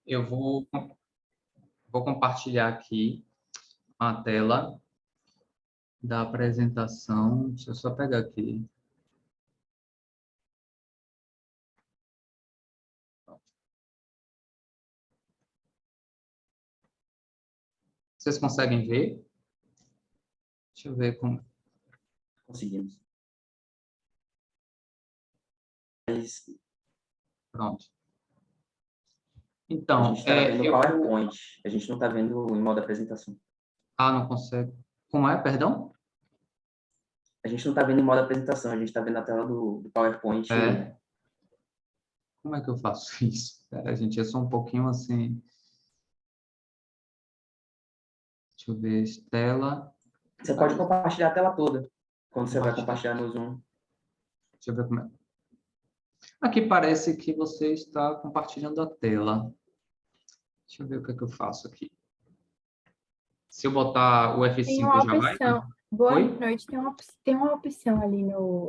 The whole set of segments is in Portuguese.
Eu vou compartilhar aqui a tela da apresentação. Deixa eu só pegar aqui. Vocês conseguem ver? Deixa eu ver como... Conseguimos. Pronto. A Então, gente está vendo o PowerPoint. A gente não está vendo em modo apresentação. Ah, não consegue. Como é? Perdão? A gente não está vendo em modo apresentação. A gente está vendo a tela do PowerPoint. É. Como é que eu faço isso? Pera, gente, eu sou um pouquinho assim... Deixa eu ver, tela... Você pode compartilhar a tela toda, quando você vai compartilhar no Zoom. Deixa eu ver como é. Aqui parece que você está compartilhando a tela. Deixa eu ver o que é que eu faço aqui. Se eu botar o F5 Tem uma já vai? opção. Boa Oi? noite. Tem uma opção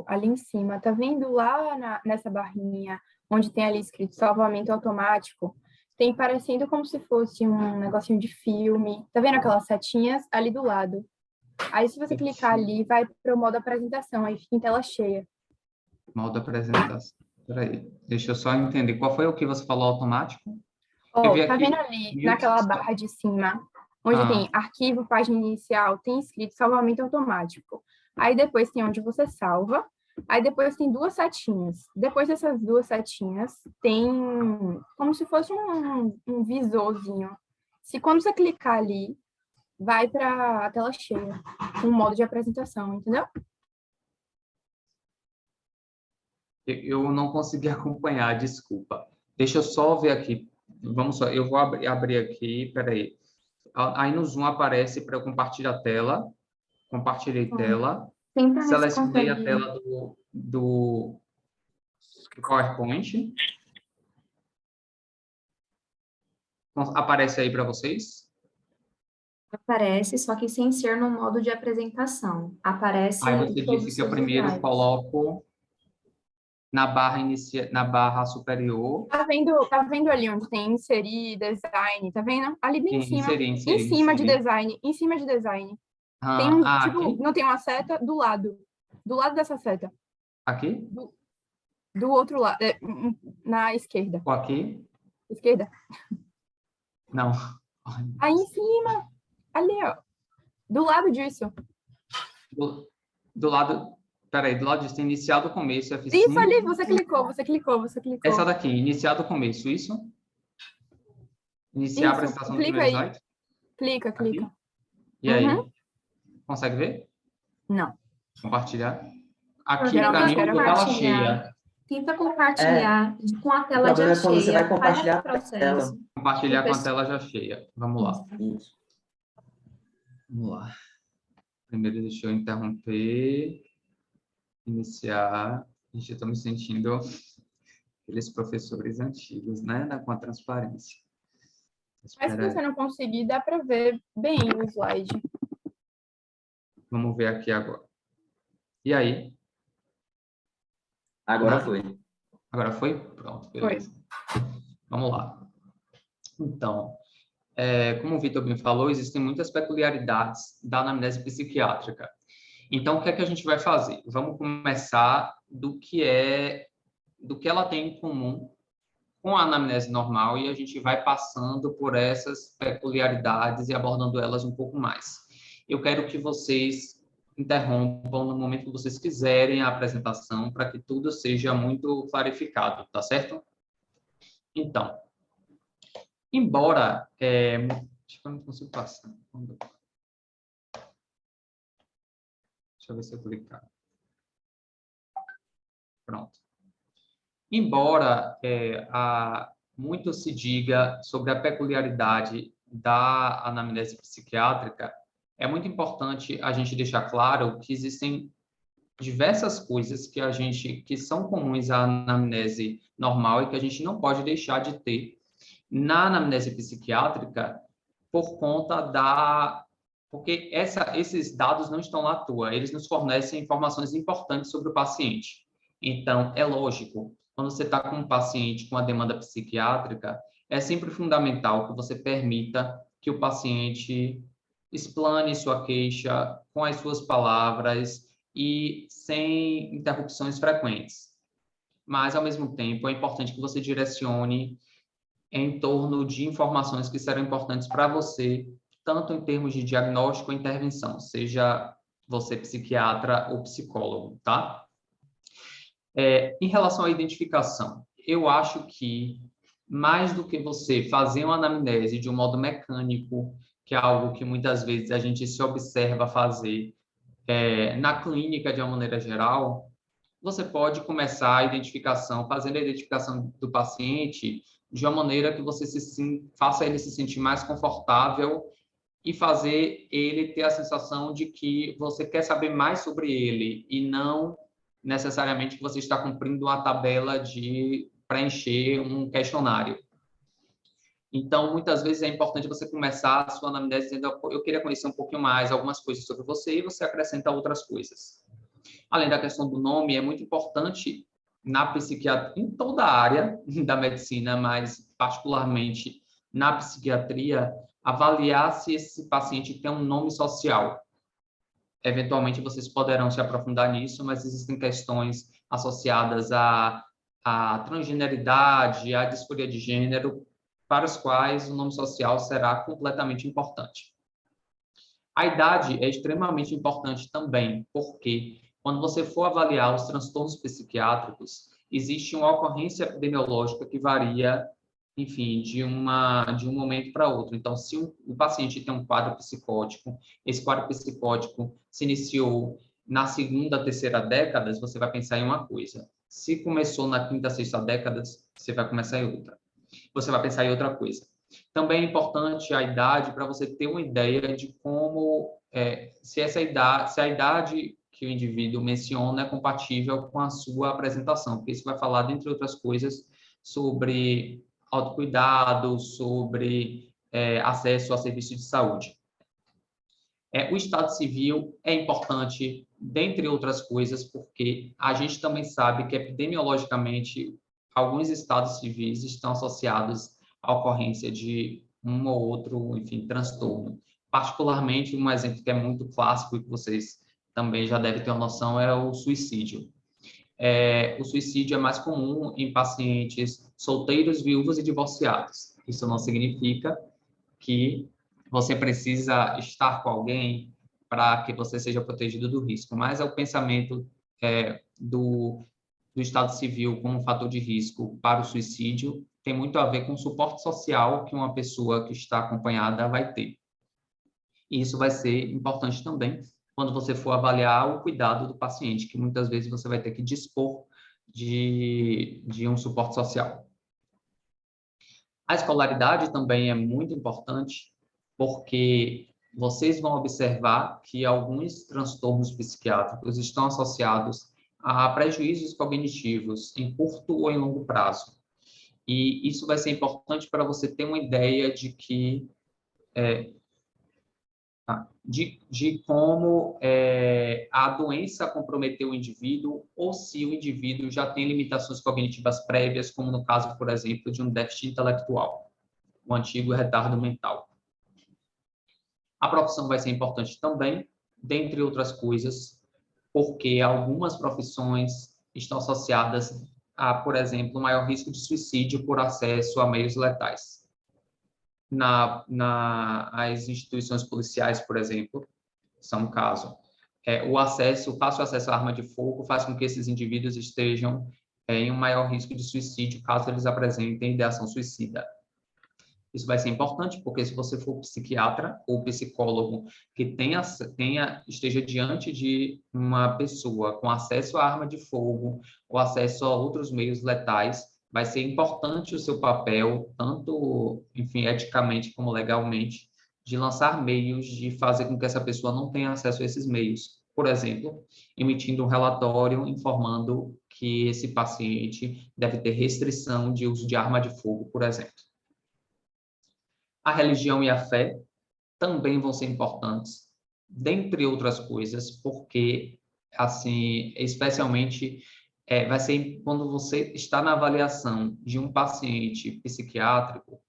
ali em cima. Tá vendo lá nessa barrinha, onde tem ali escrito salvamento automático? Tem parecendo como se fosse um negocinho de filme. Tá vendo aquelas setinhas ali do lado? Aí, se você clicar ali, vai para o modo apresentação. Aí fica em tela cheia. Modo apresentação. Peraí, deixa eu só entender. Qual foi o que você falou automático? Ó, Eu vi tá aqui... vendo ali, naquela barra de cima, onde tem arquivo, página inicial, tem escrito salvamento automático. Aí depois tem onde você salva. Aí depois tem duas setinhas. Depois dessas duas setinhas, tem como se fosse um visorzinho. Se quando você clicar ali, vai para a tela cheia, com o modo de apresentação, entendeu? Eu não consegui acompanhar, desculpa. Deixa eu só ver aqui. Vamos só, eu vou abrir aqui, peraí. Aí no Zoom aparece para eu compartilhar a tela. Compartilhei tela. Tenta ver se Selecionei a consegue. tela do PowerPoint. Aparece aí para vocês? Aparece, só que sem ser no modo de apresentação. Aparece Aí você todos disse os que eu seus primeiro slides. coloco na barra superior. Tá vendo ali onde tem inserir, design, tá vendo? Ali bem em cima. Em cima de design, em cima de design. Tem tipo, aqui? não tem uma seta do lado. Do lado dessa seta. Aqui? Do outro lado, na esquerda. Ou aqui? Esquerda. Não. Aí em cima. Ali, ó. Do lado disso. Do lado... Peraí, do lado disso tem iniciado o começo, F5. Isso ali, você clicou. Essa daqui, iniciado o começo, isso? Iniciar a apresentação do primeiro slide? Clica. Aqui? E aí? Consegue ver? Não. Compartilhar? Aqui, Geralmente para mim, quero ficou tela compartilhar. cheia. Tenta compartilhar com a O tela problema já é quando você cheia. vai compartilhar Faz esse a tela. processo. Compartilhar com a tela já cheia. Vamos lá. Isso. Vamos lá. Primeiro, deixa eu interromper. Iniciar. Gente, eu estou me sentindo aqueles professores antigos, né? Com a transparência. Mas se você não conseguir, dá para ver bem o slide. Vamos ver aqui agora. E aí? Agora foi. Agora foi? Pronto, beleza. Vamos lá. Então, como o Vitor bem falou, existem muitas peculiaridades da anamnese psiquiátrica. Então, o que é que a gente vai fazer? Vamos começar do que ela tem em comum com a anamnese normal e a gente vai passando por essas peculiaridades e abordando elas um pouco mais. Eu quero que vocês interrompam no momento que vocês quiserem a apresentação para que tudo seja muito clarificado, tá certo? Então, embora... acho que eu não consigo passar. Deixa eu ver se eu clicar. Pronto. Embora muito se diga sobre a peculiaridade da anamnese psiquiátrica, é muito importante a gente deixar claro que existem diversas coisas que são comuns à anamnese normal e que a gente não pode deixar de ter na anamnese psiquiátrica por conta porque esses dados não estão lá à toa, eles nos fornecem informações importantes sobre o paciente. Então, é lógico, quando você está com um paciente com uma demanda psiquiátrica, é sempre fundamental que você permita que o paciente explane sua queixa com as suas palavras e sem interrupções frequentes. Mas, ao mesmo tempo, é importante que você direcione em torno de informações que serão importantes para você, tanto em termos de diagnóstico ou intervenção, seja você psiquiatra ou psicólogo, tá? Em relação à identificação, eu acho que mais do que você fazer uma anamnese de um modo mecânico, que é algo que muitas vezes a gente se observa fazer na clínica de uma maneira geral, você pode começar a identificação, fazendo a identificação do paciente de uma maneira que você faça ele se sentir mais confortável e fazer ele ter a sensação de que você quer saber mais sobre ele e não necessariamente que você está cumprindo uma tabela de preencher um questionário. Então, muitas vezes é importante você começar a sua anamnese dizendo: eu queria conhecer um pouquinho mais, algumas coisas sobre você, e você acrescenta outras coisas. Além da questão do nome, é muito importante na psiquiatria, em toda a área da medicina, mas particularmente na psiquiatria, avaliar se esse paciente tem um nome social. Eventualmente, vocês poderão se aprofundar nisso, mas existem questões associadas à transgeneridade, à disforia de gênero, para os quais o nome social será completamente importante. A idade é extremamente importante também, porque quando você for avaliar os transtornos psiquiátricos, existe uma ocorrência epidemiológica que varia, enfim, de um momento para outro. Então, se o paciente tem um quadro psicótico, esse quadro psicótico se iniciou na segunda, terceira décadas, você vai pensar em uma coisa. Se começou na quinta, sexta décadas, você vai começar em outra. Você vai pensar em outra coisa. Também é importante a idade para você ter uma ideia de como, se a idade que o indivíduo menciona é compatível com a sua apresentação, porque isso vai falar, dentre outras coisas, sobre autocuidado, sobre acesso a serviços de saúde. O estado civil é importante, dentre outras coisas, porque a gente também sabe que, epidemiologicamente, alguns estados civis estão associados à ocorrência de um ou outro, enfim, transtorno. Particularmente, um exemplo que é muito clássico e que vocês também já devem ter uma noção é o suicídio. O suicídio é mais comum em pacientes solteiros, viúvos e divorciados. Isso não significa que você precisa estar com alguém para que você seja protegido do risco, mas é o pensamento do Estado Civil como um fator de risco para o suicídio tem muito a ver com o suporte social que uma pessoa que está acompanhada vai ter. E isso vai ser importante também quando você for avaliar o cuidado do paciente, que muitas vezes você vai ter que dispor de um suporte social. A escolaridade também é muito importante, porque vocês vão observar que alguns transtornos psiquiátricos estão associados a prejuízos cognitivos em curto ou em longo prazo. E isso vai ser importante para você ter uma ideia de que de como a doença comprometeu o indivíduo ou se o indivíduo já tem limitações cognitivas prévias, como no caso, por exemplo, de um déficit intelectual, o antigo retardo mental. A profissão vai ser importante também, dentre outras coisas, porque algumas profissões estão associadas a, por exemplo, maior risco de suicídio por acesso a meios letais. As instituições policiais, por exemplo, são um caso. O fácil acesso à arma de fogo faz com que esses indivíduos estejam em um maior risco de suicídio caso eles apresentem ideação suicida. Isso vai ser importante, porque se você for psiquiatra ou psicólogo que esteja diante de uma pessoa com acesso à arma de fogo ou acesso a outros meios letais, vai ser importante o seu papel, tanto, enfim, eticamente como legalmente, de lançar meios de fazer com que essa pessoa não tenha acesso a esses meios. Por exemplo, emitindo um relatório informando que esse paciente deve ter restrição de uso de arma de fogo, por exemplo. A religião e a fé também vão ser importantes, dentre outras coisas, porque, assim, especialmente vai ser quando você está na avaliação de um paciente psiquiátrico,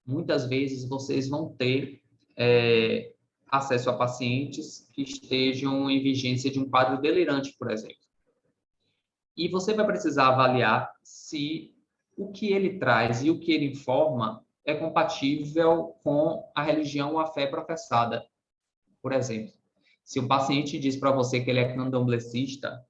muitas vezes vocês vão ter acesso a pacientes que estejam em vigência de um quadro delirante, por exemplo. E você vai precisar avaliar se o que ele traz e o que ele informa é compatível com a religião ou a fé professada. Por exemplo, se um paciente diz para você que ele é candomblessista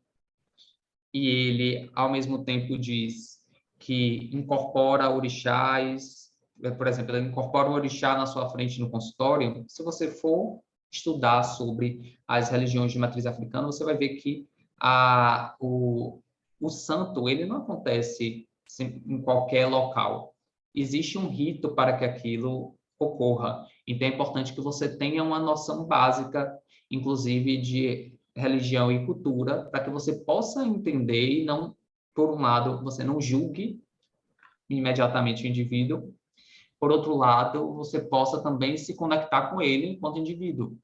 e ele, ao mesmo tempo, diz que incorpora orixás, por exemplo, ele incorpora o orixá na sua frente no consultório, se você for estudar sobre as religiões de matriz africana, você vai ver que o santo, ele não acontece em qualquer local. Existe um rito para que aquilo ocorra. Então, é importante que você tenha uma noção básica, inclusive, de religião e cultura, para que você possa entender e não, por um lado, você não julgue imediatamente o indivíduo, por outro lado, você possa também se conectar com ele enquanto indivíduo.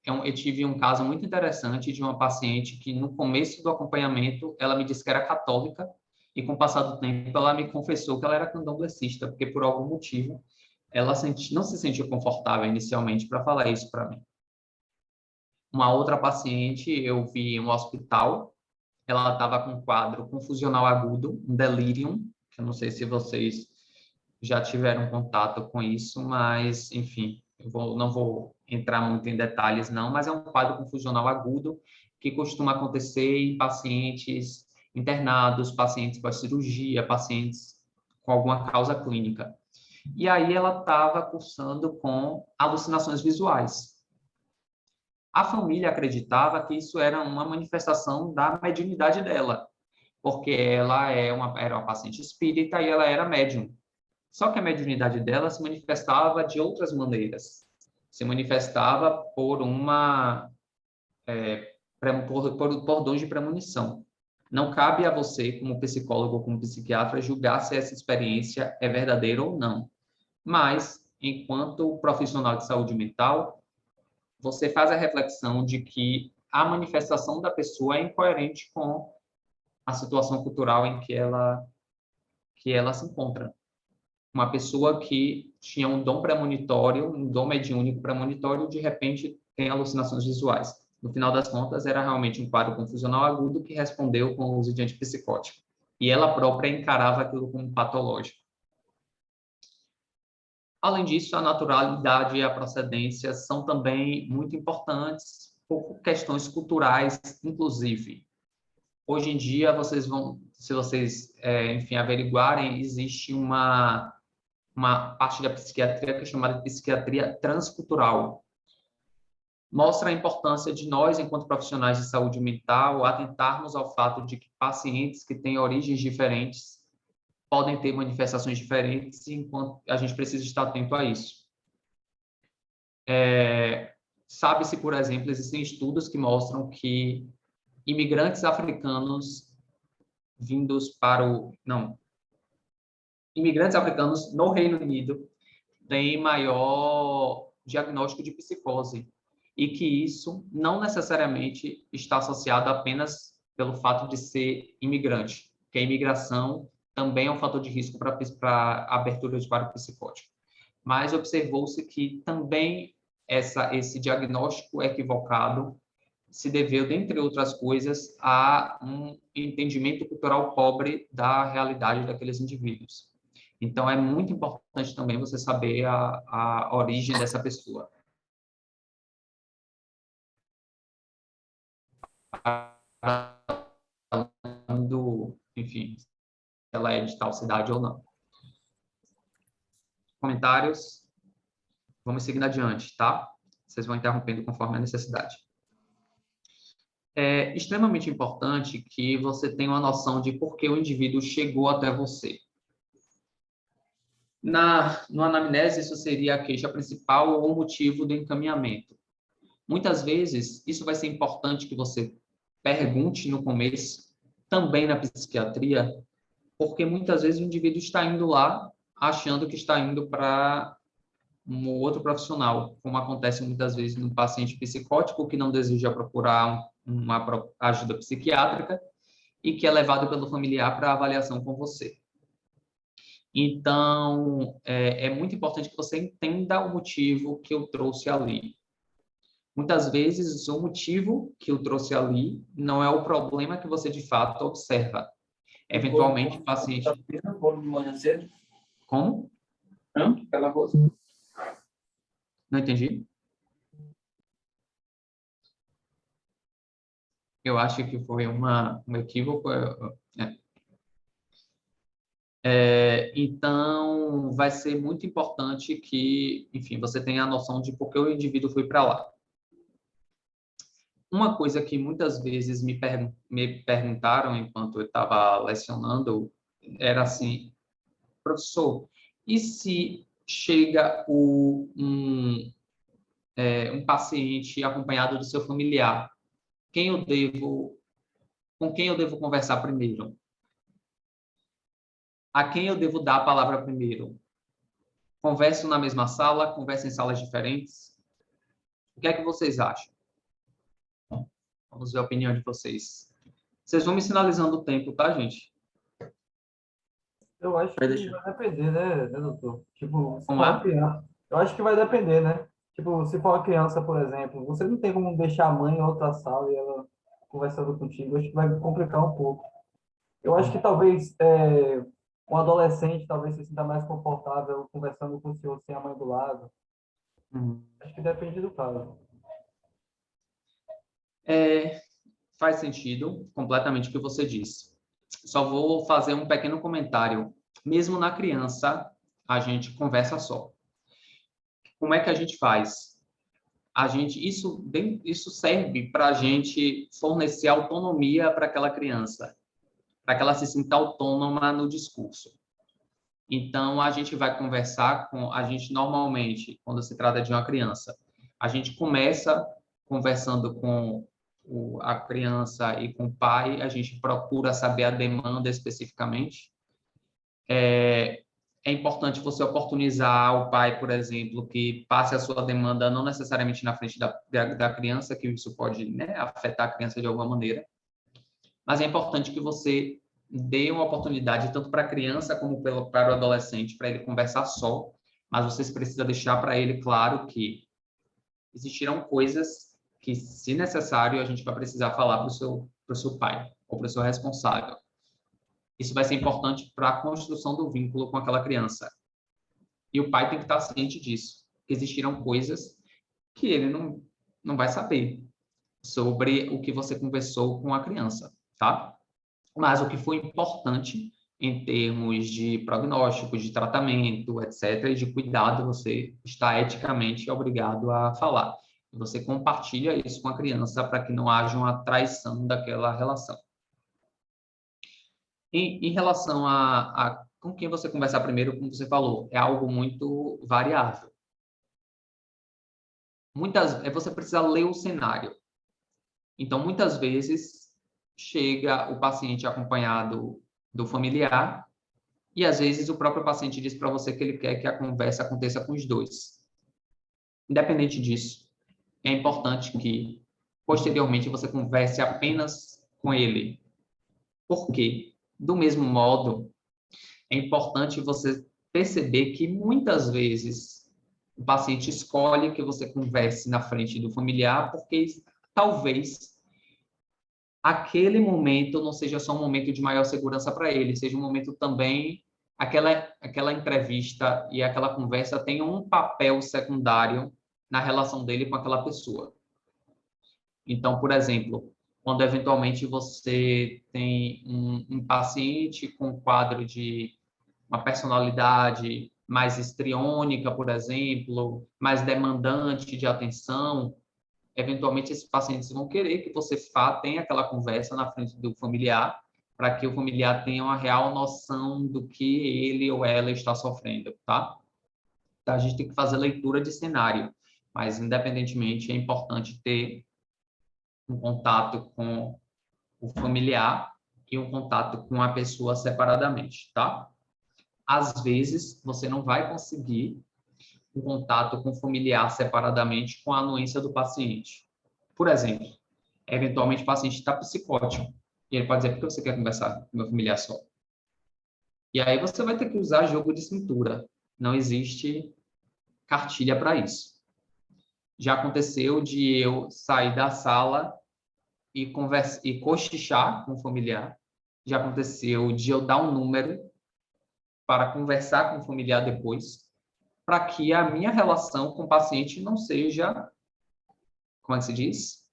Eu tive um caso muito interessante de uma paciente que, no começo do acompanhamento, ela me disse que era católica e, com o passar do tempo, ela me confessou que ela era candomblessista, porque, por algum motivo, ela não se sentiu confortável inicialmente para falar isso para mim. Uma outra paciente, eu vi em um hospital, ela estava com um quadro confusional agudo, um delirium, que eu não sei se vocês já tiveram contato com isso, mas, enfim, não vou entrar muito em detalhes, não, mas é um quadro confusional agudo que costuma acontecer em pacientes internados, pacientes pós-cirurgia, pacientes com alguma causa clínica. E aí ela estava cursando com alucinações visuais. A família acreditava que isso era uma manifestação da mediunidade dela, porque ela era uma paciente espírita e ela era médium. Só que a mediunidade dela se manifestava de outras maneiras. Se manifestava por por dons de premonição. Não cabe a você, como psicólogo ou como psiquiatra, julgar se essa experiência é verdadeira ou não. Mas, enquanto profissional de saúde mental, você faz a reflexão de que a manifestação da pessoa é incoerente com a situação cultural em que ela se encontra. Uma pessoa que tinha um dom premonitório, um dom mediúnico premonitório, de repente tem alucinações visuais. No final das contas, era realmente um quadro confusional agudo que respondeu com o uso de antipsicótico. E ela própria encarava aquilo como patológico. Além disso, a naturalidade e a procedência são também muito importantes por questões culturais, inclusive. Hoje em dia, se vocês, enfim, averiguarem, existe uma parte da psiquiatria que é chamada de psiquiatria transcultural. Mostra a importância de nós, enquanto profissionais de saúde mental, atentarmos ao fato de que pacientes que têm origens diferentes podem ter manifestações diferentes, enquanto a gente precisa estar atento a isso. Sabe-se, por exemplo, existem estudos que mostram que imigrantes africanos imigrantes africanos no Reino Unido têm maior diagnóstico de psicose e que isso não necessariamente está associado apenas pelo fato de ser imigrante, que a imigração também é um fator de risco para a abertura de quadro psicótico. Mas observou-se que também esse diagnóstico equivocado se deveu, dentre outras coisas, a um entendimento cultural pobre da realidade daqueles indivíduos. Então, é muito importante também você saber a origem dessa pessoa. Enfim, se ela é de tal cidade ou não. Comentários? Vamos seguindo adiante, tá? Vocês vão interrompendo conforme a necessidade. É extremamente importante que você tenha uma noção de por que o indivíduo chegou até você. No anamnese, isso seria a queixa principal ou o motivo do encaminhamento. Muitas vezes, isso vai ser importante que você pergunte no começo, também na psiquiatria, porque muitas vezes o indivíduo está indo lá achando que está indo para um outro profissional, como acontece muitas vezes no paciente psicótico que não deseja procurar uma ajuda psiquiátrica e que é levado pelo familiar para avaliação com você. Então, é muito importante que você entenda o motivo que eu trouxe ali. Muitas vezes, o motivo que eu trouxe ali não é o problema que você, de fato, observa. Eventualmente, o paciente... Bolo de manhã cedo? Como? Aquela coisa. Não entendi. Eu acho que foi um equívoco. Então, vai ser muito importante que, enfim, você tenha a noção de por que o indivíduo foi para lá. Uma coisa que muitas vezes me perguntaram enquanto eu estava lecionando era assim, professor, e se chega um paciente acompanhado do seu familiar, com quem eu devo conversar primeiro? A quem eu devo dar a palavra primeiro? Converso na mesma sala? Converso em salas diferentes? O que é que vocês acham? Vamos ver a opinião de vocês. Vocês vão me sinalizando o tempo, tá, gente? Eu acho que vai depender, né, doutor? Tipo, se Como for é? uma criança, eu acho que vai depender, né? Tipo, se for uma criança, por exemplo, você não tem como deixar a mãe em outra sala e ela conversando contigo, acho que vai complicar um pouco. Eu acho que talvez um adolescente talvez se sinta mais confortável conversando com o senhor sem a mãe do lado. Acho que depende do caso. Faz sentido completamente o que você disse. Só vou fazer um pequeno comentário. Mesmo na criança, a gente conversa só. Como é que a gente faz? Isso serve para a gente fornecer autonomia para aquela criança, para que ela se sinta autônoma no discurso. Então, a gente vai conversar a gente normalmente, quando se trata de uma criança, a gente começa conversando com a criança e com o pai, a gente procura saber a demanda especificamente. É importante você oportunizar o pai, por exemplo, que passe a sua demanda não necessariamente na frente da criança, que isso pode, né, afetar a criança de alguma maneira, mas é importante que você dê uma oportunidade tanto para a criança como para o adolescente, para ele conversar só, mas vocês precisam deixar para ele claro que existirão coisas que, se necessário, a gente vai precisar falar para o seu pai ou para o seu responsável. Isso vai ser importante para a construção do vínculo com aquela criança. E o pai tem que estar ciente disso, que existirão coisas que ele não vai saber sobre o que você conversou com a criança, tá? Mas o que foi importante em termos de prognóstico, de tratamento, etc., e de cuidado, você está eticamente obrigado a falar. E você compartilha isso com a criança para que não haja uma traição daquela relação. Em relação a com quem você conversar primeiro, como você falou, é algo muito variável. Você precisa ler o cenário. Então, muitas vezes, chega o paciente acompanhado do familiar e, às vezes, o próprio paciente diz para você que ele quer que a conversa aconteça com os dois. Independente disso, é importante que, posteriormente, você converse apenas com ele. Por quê? Do mesmo modo, é importante você perceber que, muitas vezes, o paciente escolhe que você converse na frente do familiar porque, talvez, aquele momento não seja só um momento de maior segurança para ele, seja um momento também, aquela entrevista e aquela conversa tenha um papel secundário na relação dele com aquela pessoa. Então, por exemplo, quando eventualmente você tem um paciente com quadro de uma personalidade mais histriônica, por exemplo, mais demandante de atenção, eventualmente esses pacientes vão querer que você tenha aquela conversa na frente do familiar, para que o familiar tenha uma real noção do que ele ou ela está sofrendo, tá? Então, a gente tem que fazer leitura de cenário, mas, independentemente, é importante ter um contato com o familiar e um contato com a pessoa separadamente, tá? Às vezes, você não vai conseguir um contato com o familiar separadamente com a anuência do paciente. Por exemplo, eventualmente o paciente está psicótico. E ele pode dizer, por que você quer conversar com meu familiar só? E aí você vai ter que usar jogo de cintura. Não existe cartilha para isso. Já aconteceu de eu sair da sala e cochichar com o familiar. Já aconteceu de eu dar um número para conversar com o familiar depois, para que a minha relação com o paciente não seja, como é que se diz?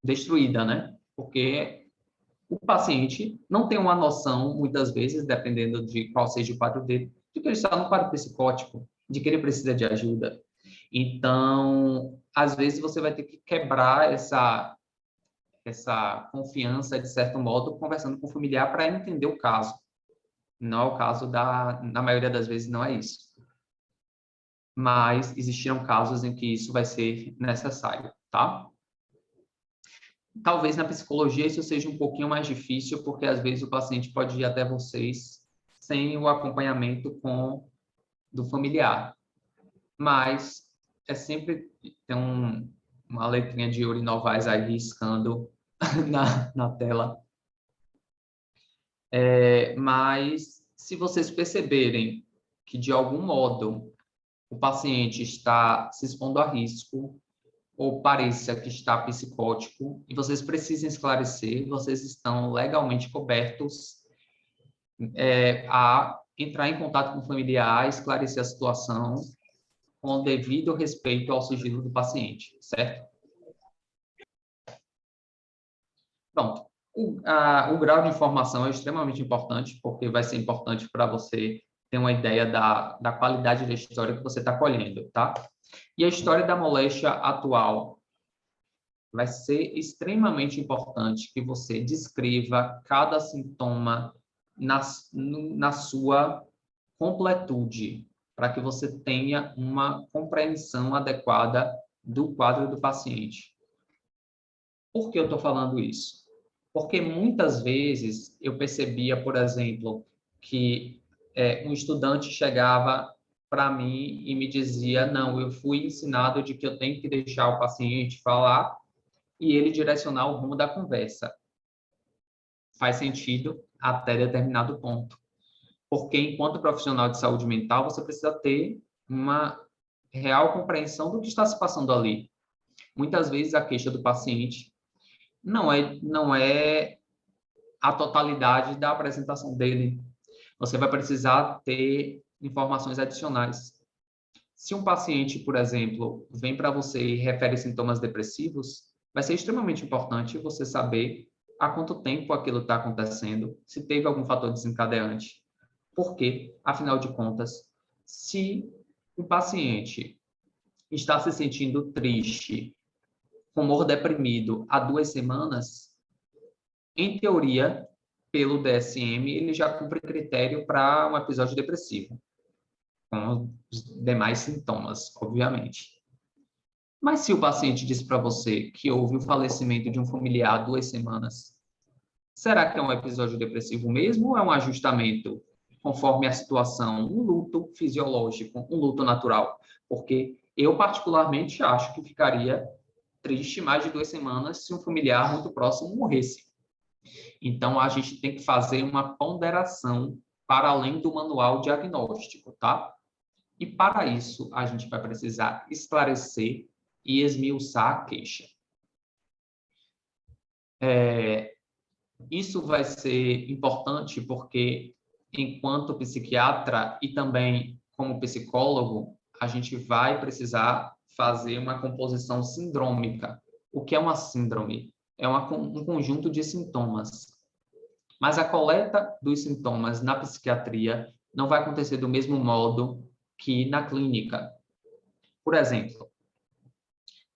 Destruída, né? Porque o paciente não tem uma noção, muitas vezes, dependendo de qual seja o quadro dele, de que ele está no quadro psicótico, de que ele precisa de ajuda. Então, às vezes, você vai ter que quebrar essa confiança, de certo modo, conversando com o familiar para entender o caso. Não é o caso na maioria das vezes, não é isso. Mas existiram casos em que isso vai ser necessário, tá? Talvez na psicologia isso seja um pouquinho mais difícil, porque às vezes o paciente pode ir até vocês sem o acompanhamento do familiar. Mas é sempre tem uma letrinha de ouro e Novaes aí riscando na tela. Mas se vocês perceberem que de algum modo o paciente está se expondo a risco, ou pareça que está psicótico, e vocês precisam esclarecer, vocês estão legalmente cobertos a entrar em contato com o familiar, esclarecer a situação com o devido respeito ao sigilo do paciente, certo? Pronto. O grau de informação é extremamente importante, porque vai ser importante para você ter uma ideia da qualidade da história que você está colhendo, tá? E a história da moléstia atual vai ser extremamente importante que você descreva cada sintoma na sua completude, para que você tenha uma compreensão adequada do quadro do paciente. Por que eu estou falando isso? Porque muitas vezes eu percebia, por exemplo, que um estudante chegava para mim e me dizia, não, eu fui ensinado de que eu tenho que deixar o paciente falar e ele direcionar o rumo da conversa. Faz sentido até determinado ponto. Porque, enquanto profissional de saúde mental, você precisa ter uma real compreensão do que está se passando ali. Muitas vezes, a queixa do paciente não é a totalidade da apresentação dele. Você vai precisar ter informações adicionais. Se um paciente, por exemplo, vem para você e refere sintomas depressivos, vai ser extremamente importante você saber há quanto tempo aquilo está acontecendo, se teve algum fator desencadeante. Porque, afinal de contas, se o paciente está se sentindo triste, com humor deprimido há 2 semanas, em teoria, pelo DSM, ele já cumpre critério para um episódio depressivo, com os demais sintomas, obviamente. Mas se o paciente disse para você que houve o falecimento de um familiar há 2 semanas, será que é um episódio depressivo mesmo ou é um ajustamento conforme a situação, um luto fisiológico, um luto natural? Porque eu particularmente acho que ficaria triste mais de 2 semanas se um familiar muito próximo morresse. Então, a gente tem que fazer uma ponderação para além do manual diagnóstico, tá? E para isso, a gente vai precisar esclarecer e esmiuçar a queixa. Isso vai ser importante porque, enquanto psiquiatra e também como psicólogo, a gente vai precisar fazer uma composição sindrômica. O que é uma síndrome? É um conjunto de sintomas. Mas a coleta dos sintomas na psiquiatria não vai acontecer do mesmo modo que na clínica. Por exemplo,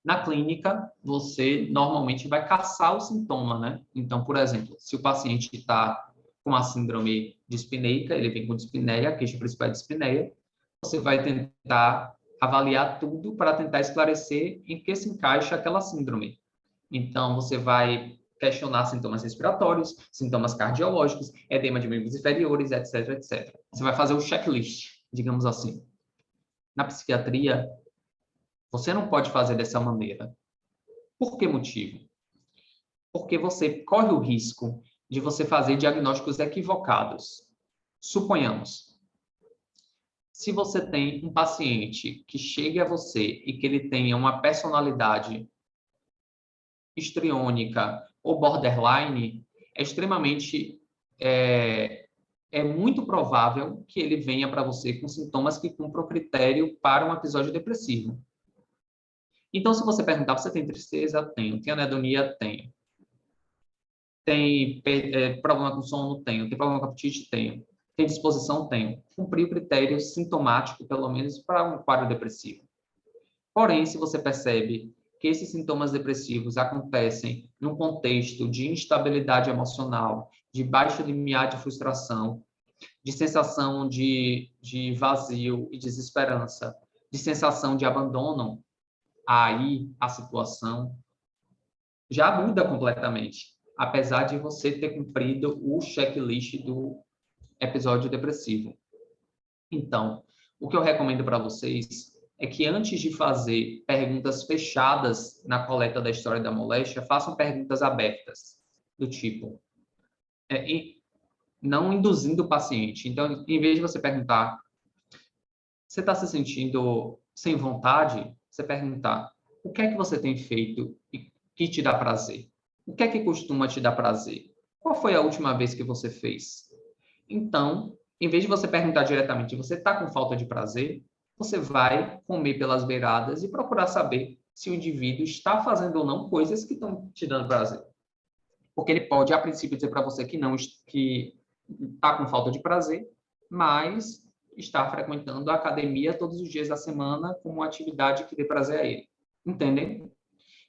na clínica, você normalmente vai caçar o sintoma, né? Então, por exemplo, se o paciente está com a síndrome dispneica, ele vem com dispneia, a queixa principal é dispneia, você vai tentar avaliar tudo para tentar esclarecer em que se encaixa aquela síndrome. Então, você vai questionar sintomas respiratórios, sintomas cardiológicos, edema de membros inferiores, etc, etc. Você vai fazer o checklist, digamos assim. Na psiquiatria, você não pode fazer dessa maneira. Por que motivo? porque você corre o risco de você fazer diagnósticos equivocados. Suponhamos, se você tem um paciente que chegue a você e que ele tenha uma personalidade histriônica ou borderline, é extremamente é muito provável que ele venha para você com sintomas que cumpram o critério para um episódio depressivo. Então, se você perguntar, você tem tristeza? Tenho. Tem anedonia? Tenho. Tem problema com sono? Tenho. Tem problema com apetite? Tenho. Tem disposição? Tenho. Cumprir o critério sintomático, pelo menos, para um quadro depressivo. Porém, se você percebe que esses sintomas depressivos acontecem num contexto de instabilidade emocional, de baixo limiar de frustração, de sensação de vazio e desesperança, de sensação de abandono, aí a situação já muda completamente, apesar de você ter cumprido o checklist do episódio depressivo. Então, o que eu recomendo para vocês é que antes de fazer perguntas fechadas na coleta da história da moléstia, façam perguntas abertas, do tipo, não induzindo o paciente. Então, em vez de você perguntar, você está se sentindo sem vontade? Você perguntar, o que é que você tem feito e que te dá prazer? O que é que costuma te dar prazer? Qual foi a última vez que você fez? Então, em vez de você perguntar diretamente, você está com falta de prazer? Você vai comer pelas beiradas e procurar saber se o indivíduo está fazendo ou não coisas que estão te dando prazer. Porque ele pode, a princípio, dizer para você que não, que está com falta de prazer, mas está frequentando a academia todos os dias da semana como uma atividade que dê prazer a ele. Entendem?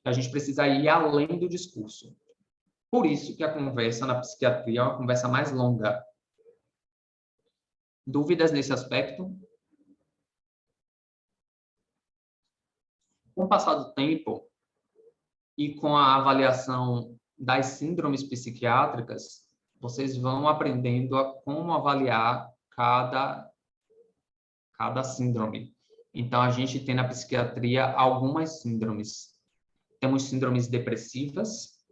A gente precisa ir além do discurso. Por isso que a conversa na psiquiatria é uma conversa mais longa. Dúvidas nesse aspecto? Com o passar do tempo e com a avaliação das síndromes psiquiátricas, vocês vão aprendendo a como avaliar cada síndrome. Então, a gente tem na psiquiatria algumas síndromes. Temos síndromes depressivas,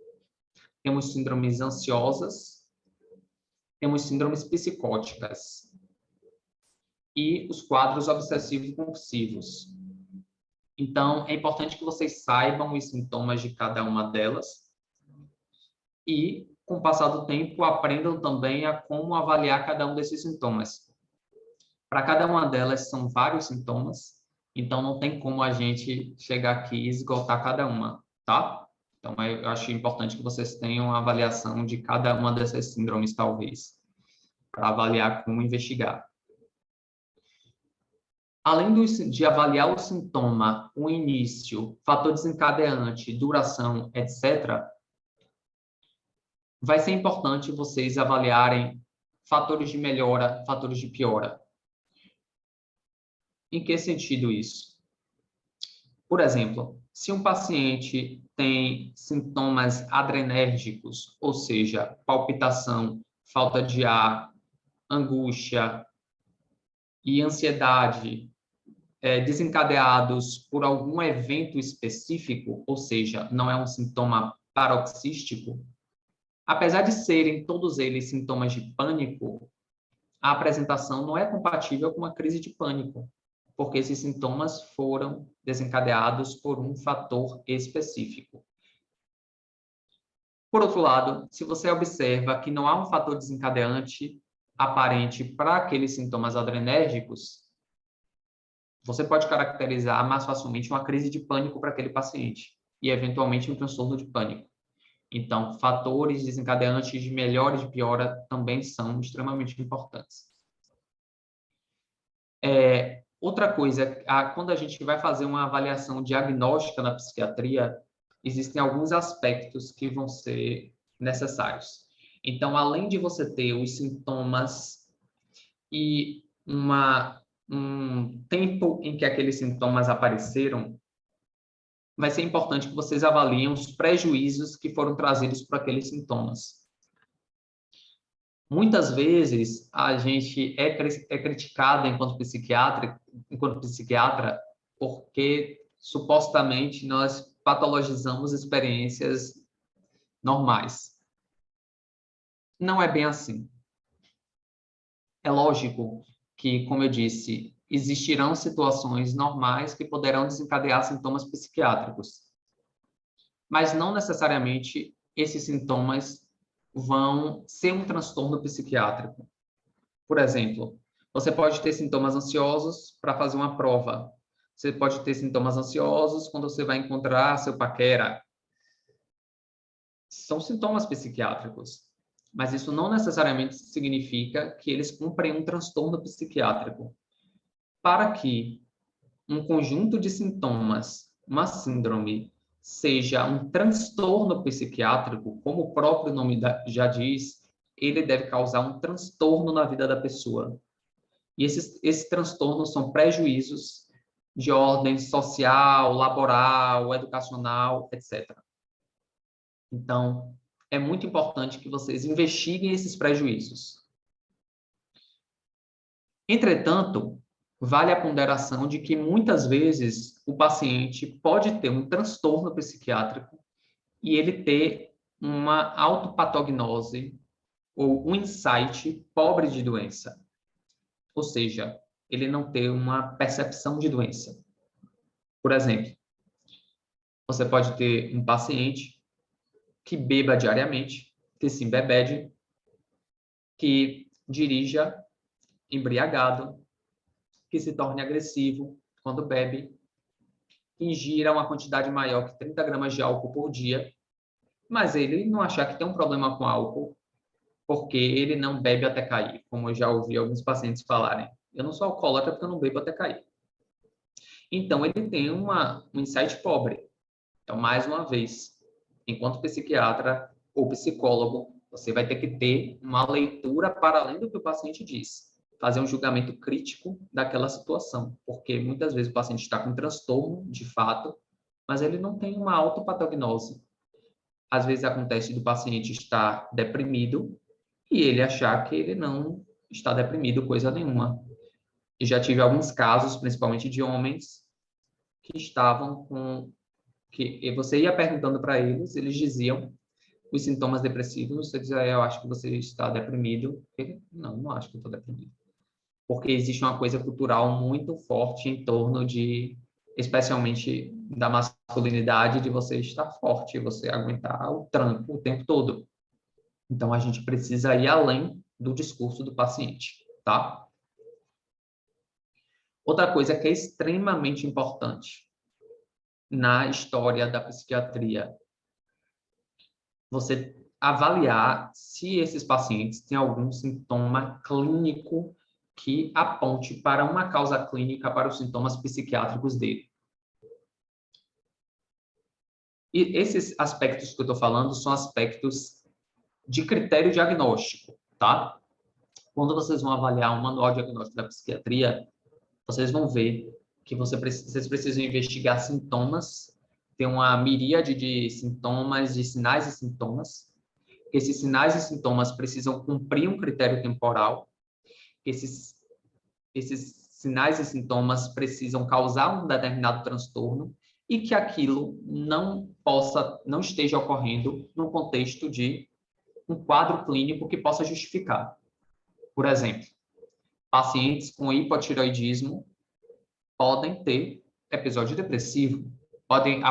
temos síndromes ansiosas, temos síndromes psicóticas e os quadros obsessivo-compulsivos. Então, é importante que vocês saibam os sintomas de cada uma delas e, com o passar do tempo, aprendam também a como avaliar cada um desses sintomas. Para cada uma delas, são vários sintomas, então não tem como a gente chegar aqui e esgotar cada uma, tá? Então, eu acho importante que vocês tenham uma avaliação de cada uma dessas síndromes, talvez, para avaliar como investigar. Além de avaliar o sintoma, o início, fator desencadeante, duração, etc., vai ser importante vocês avaliarem fatores de melhora, fatores de piora. Em que sentido isso? Por exemplo, se um paciente tem sintomas adrenérgicos, ou seja, palpitação, falta de ar, angústia e ansiedade, desencadeados por algum evento específico, ou seja, não é um sintoma paroxístico, apesar de serem todos eles sintomas de pânico, a apresentação não é compatível com uma crise de pânico, porque esses sintomas foram desencadeados por um fator específico. Por outro lado, se você observa que não há um fator desencadeante aparente para aqueles sintomas adrenérgicos, você pode caracterizar mais facilmente uma crise de pânico para aquele paciente e, eventualmente, um transtorno de pânico. Então, fatores desencadeantes de melhora e de piora também são extremamente importantes. Outra coisa, quando a gente vai fazer uma avaliação diagnóstica na psiquiatria, existem alguns aspectos que vão ser necessários. Então, além de você ter os sintomas e um tempo em que aqueles sintomas apareceram, vai ser importante que vocês avaliem os prejuízos que foram trazidos por aqueles sintomas. Muitas vezes, a gente é criticado enquanto psiquiatra, porque supostamente nós patologizamos experiências normais. Não é bem assim. É lógico que, como eu disse, existirão situações normais que poderão desencadear sintomas psiquiátricos, mas não necessariamente esses sintomas vão ser um transtorno psiquiátrico. Por exemplo, você pode ter sintomas ansiosos para fazer uma prova. Você pode ter sintomas ansiosos quando você vai encontrar seu paquera. São sintomas psiquiátricos, mas isso não necessariamente significa que eles cumprem um transtorno psiquiátrico. Para que um conjunto de sintomas, uma síndrome, seja um transtorno psiquiátrico, como o próprio nome já diz, ele deve causar um transtorno na vida da pessoa. E esses transtornos são prejuízos de ordem social, laboral, educacional, etc. Então, é muito importante que vocês investiguem esses prejuízos. Entretanto, vale a ponderação de que muitas vezes o paciente pode ter um transtorno psiquiátrico e ele ter uma autopatognose ou um insight pobre de doença. Ou seja, ele não ter uma percepção de doença. Por exemplo, você pode ter um paciente que beba diariamente, que se embebede, que dirija embriagado, que se torne agressivo quando bebe, que ingira uma quantidade maior que 30 gramas de álcool por dia, mas ele não achar que tem um problema com álcool, porque ele não bebe até cair, como eu já ouvi alguns pacientes falarem. Eu não sou alcoólatra porque eu não bebo até cair. Então, ele tem um insight pobre. Então, mais uma vez, enquanto psiquiatra ou psicólogo, você vai ter que ter uma leitura para além do que o paciente diz. Fazer um julgamento crítico daquela situação, porque muitas vezes o paciente está com transtorno, de fato, mas ele não tem uma autopatognose. Às vezes acontece do paciente estar deprimido e ele achar que ele não está deprimido, coisa nenhuma. E já tive alguns casos, principalmente de homens, que estavam com... que você ia perguntando para eles, eles diziam os sintomas depressivos, você dizia, eu acho que você está deprimido. Ele, não acho que eu estou deprimido. Porque existe uma coisa cultural muito forte em torno de, especialmente da masculinidade, de você estar forte, você aguentar o tranco o tempo todo. Então, a gente precisa ir além do discurso do paciente, tá? Outra coisa que é extremamente importante na história da psiquiatria, você avaliar se esses pacientes têm algum sintoma clínico que aponte para uma causa clínica para os sintomas psiquiátricos dele. E esses aspectos que eu estou falando são aspectos de critério diagnóstico, tá? Quando vocês vão avaliar um manual diagnóstico da psiquiatria, vocês vão ver que vocês precisam investigar sintomas, tem uma miríade de sintomas, de sinais e sintomas. Esses sinais e sintomas precisam cumprir um critério temporal. Esses sinais e sintomas precisam causar um determinado transtorno e que aquilo não esteja ocorrendo no contexto de um quadro clínico que possa justificar. Por exemplo, pacientes com hipotireoidismo podem ter episódio depressivo, podem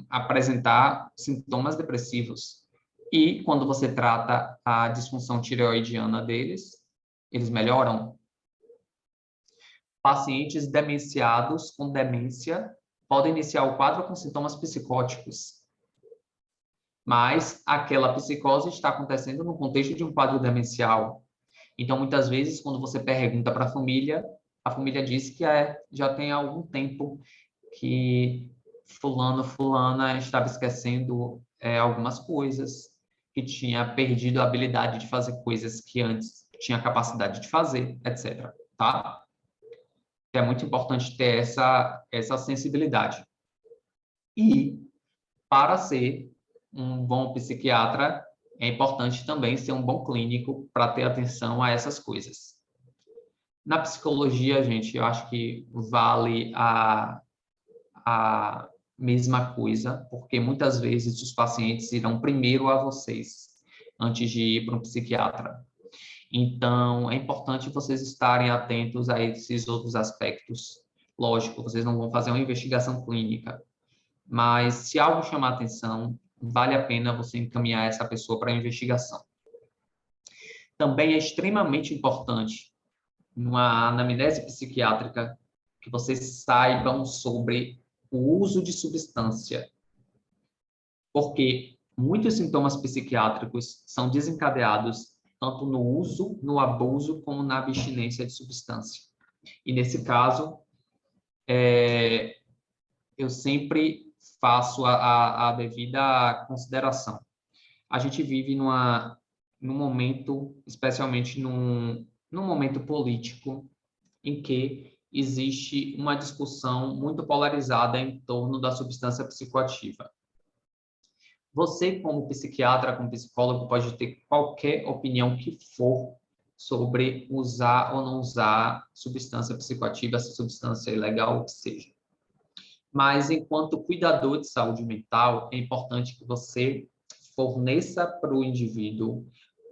apresentar sintomas depressivos. E quando você trata a disfunção tireoidiana deles, eles melhoram. Pacientes demenciados com demência podem iniciar o quadro com sintomas psicóticos. Mas aquela psicose está acontecendo no contexto de um quadro demencial. Então, muitas vezes, quando você pergunta para a família diz que já tem algum tempo que fulana estava esquecendo algumas coisas, que tinha perdido a habilidade de fazer coisas que antes tinha capacidade de fazer, etc. Tá? É muito importante ter essa sensibilidade. E, para ser um bom psiquiatra, é importante também ser um bom clínico para ter atenção a essas coisas. Na psicologia, gente, eu acho que vale mesma coisa, porque muitas vezes os pacientes irão primeiro a vocês, antes de ir para um psiquiatra. Então, é importante vocês estarem atentos a esses outros aspectos. Lógico, vocês não vão fazer uma investigação clínica, mas se algo chamar atenção, vale a pena você encaminhar essa pessoa para a investigação. Também é extremamente importante, numa anamnese psiquiátrica, que vocês saibam sobre o uso de substância, porque muitos sintomas psiquiátricos são desencadeados tanto no uso, no abuso, como na abstinência de substância. E, nesse caso, eu sempre faço a devida consideração. A gente vive num momento, especialmente num momento político, em que existe uma discussão muito polarizada em torno da substância psicoativa. Você, como psiquiatra, como psicólogo, pode ter qualquer opinião que for sobre usar ou não usar substância psicoativa, se substância é ilegal, o que seja. Mas, enquanto cuidador de saúde mental, é importante que você forneça para o indivíduo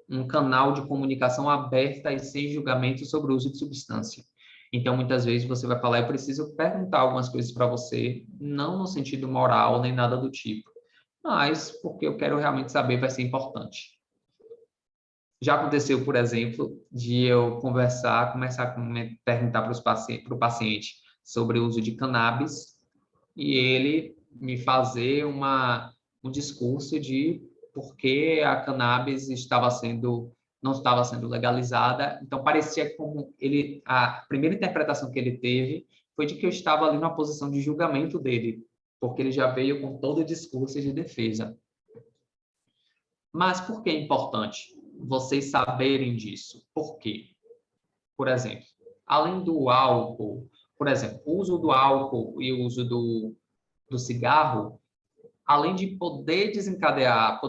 um canal de comunicação aberta e sem julgamento sobre o uso de substância. Então, muitas vezes, você vai falar, eu preciso perguntar algumas coisas para você, não no sentido moral, nem nada do tipo, mas porque eu quero realmente saber, vai ser importante. Já aconteceu, por exemplo, de eu começar a perguntar para o paciente sobre o uso de cannabis e ele me fazer um discurso de por que a cannabis não estava sendo legalizada. Então, parecia como a primeira interpretação que ele teve foi de que eu estava ali numa posição de julgamento dele, porque ele já veio com todo o discurso de defesa. Mas por que é importante vocês saberem disso? Por quê? Por exemplo, além do álcool, por exemplo, o uso do álcool e o uso do cigarro, além de poderem desencadear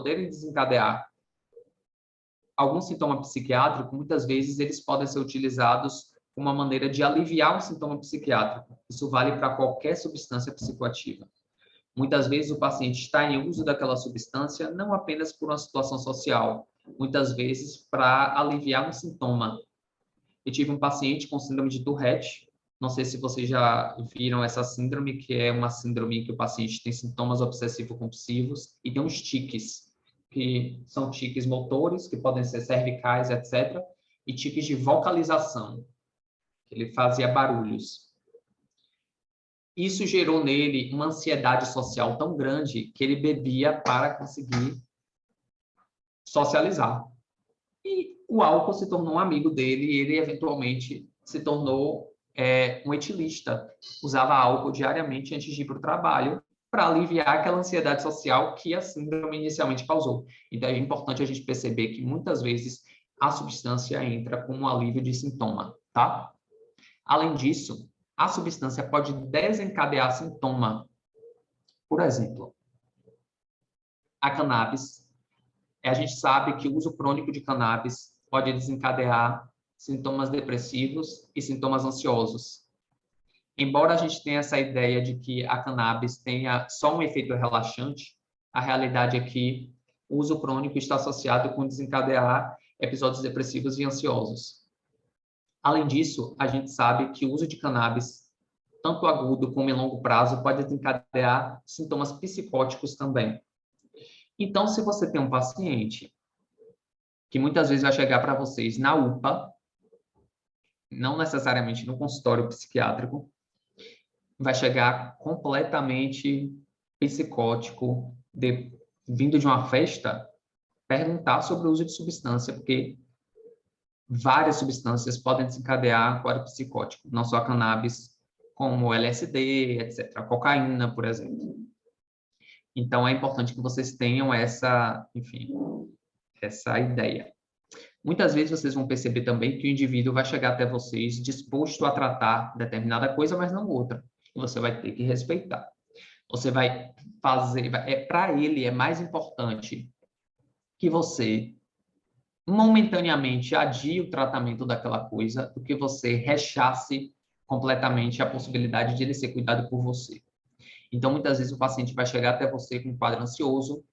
algum sintoma psiquiátrico, muitas vezes eles podem ser utilizados como uma maneira de aliviar um sintoma psiquiátrico. Isso vale para qualquer substância psicoativa. Muitas vezes o paciente está em uso daquela substância não apenas por uma situação social, muitas vezes para aliviar um sintoma. Eu tive um paciente com síndrome de Tourette, não sei se vocês já viram essa síndrome, que é uma síndrome que o paciente tem sintomas obsessivo-compulsivos e tem uns tiques, que são tiques motores, que podem ser cervicais, etc., e tiques de vocalização, que ele fazia barulhos. Isso gerou nele uma ansiedade social tão grande que ele bebia para conseguir socializar. E o álcool se tornou um amigo dele e ele, eventualmente, se tornou um etilista. Usava álcool diariamente antes de ir para o trabalho para aliviar aquela ansiedade social que a síndrome inicialmente causou. Então, é importante a gente perceber que, muitas vezes, a substância entra como um alívio de sintoma, tá? Além disso, a substância pode desencadear sintoma. Por exemplo, a cannabis. A gente sabe que o uso crônico de cannabis pode desencadear sintomas depressivos e sintomas ansiosos. Embora a gente tenha essa ideia de que a cannabis tenha só um efeito relaxante, a realidade é que o uso crônico está associado com desencadear episódios depressivos e ansiosos. Além disso, a gente sabe que o uso de cannabis, tanto agudo como em longo prazo, pode desencadear sintomas psicóticos também. Então, se você tem um paciente que muitas vezes vai chegar para vocês na UPA, não necessariamente no consultório psiquiátrico, vai chegar completamente psicótico, vindo de uma festa, perguntar sobre o uso de substância, porque várias substâncias podem desencadear quadro psicótico, não só a cannabis, como LSD, etc., a cocaína, por exemplo. Então, é importante que vocês tenham essa ideia. Muitas vezes vocês vão perceber também que o indivíduo vai chegar até vocês disposto a tratar determinada coisa, mas não outra. E você vai ter que respeitar. Você vai fazer... para ele, é mais importante que você momentaneamente adie o tratamento daquela coisa do que você rechace completamente a possibilidade de ele ser cuidado por você. Então, muitas vezes o paciente vai chegar até você com um quadro ansioso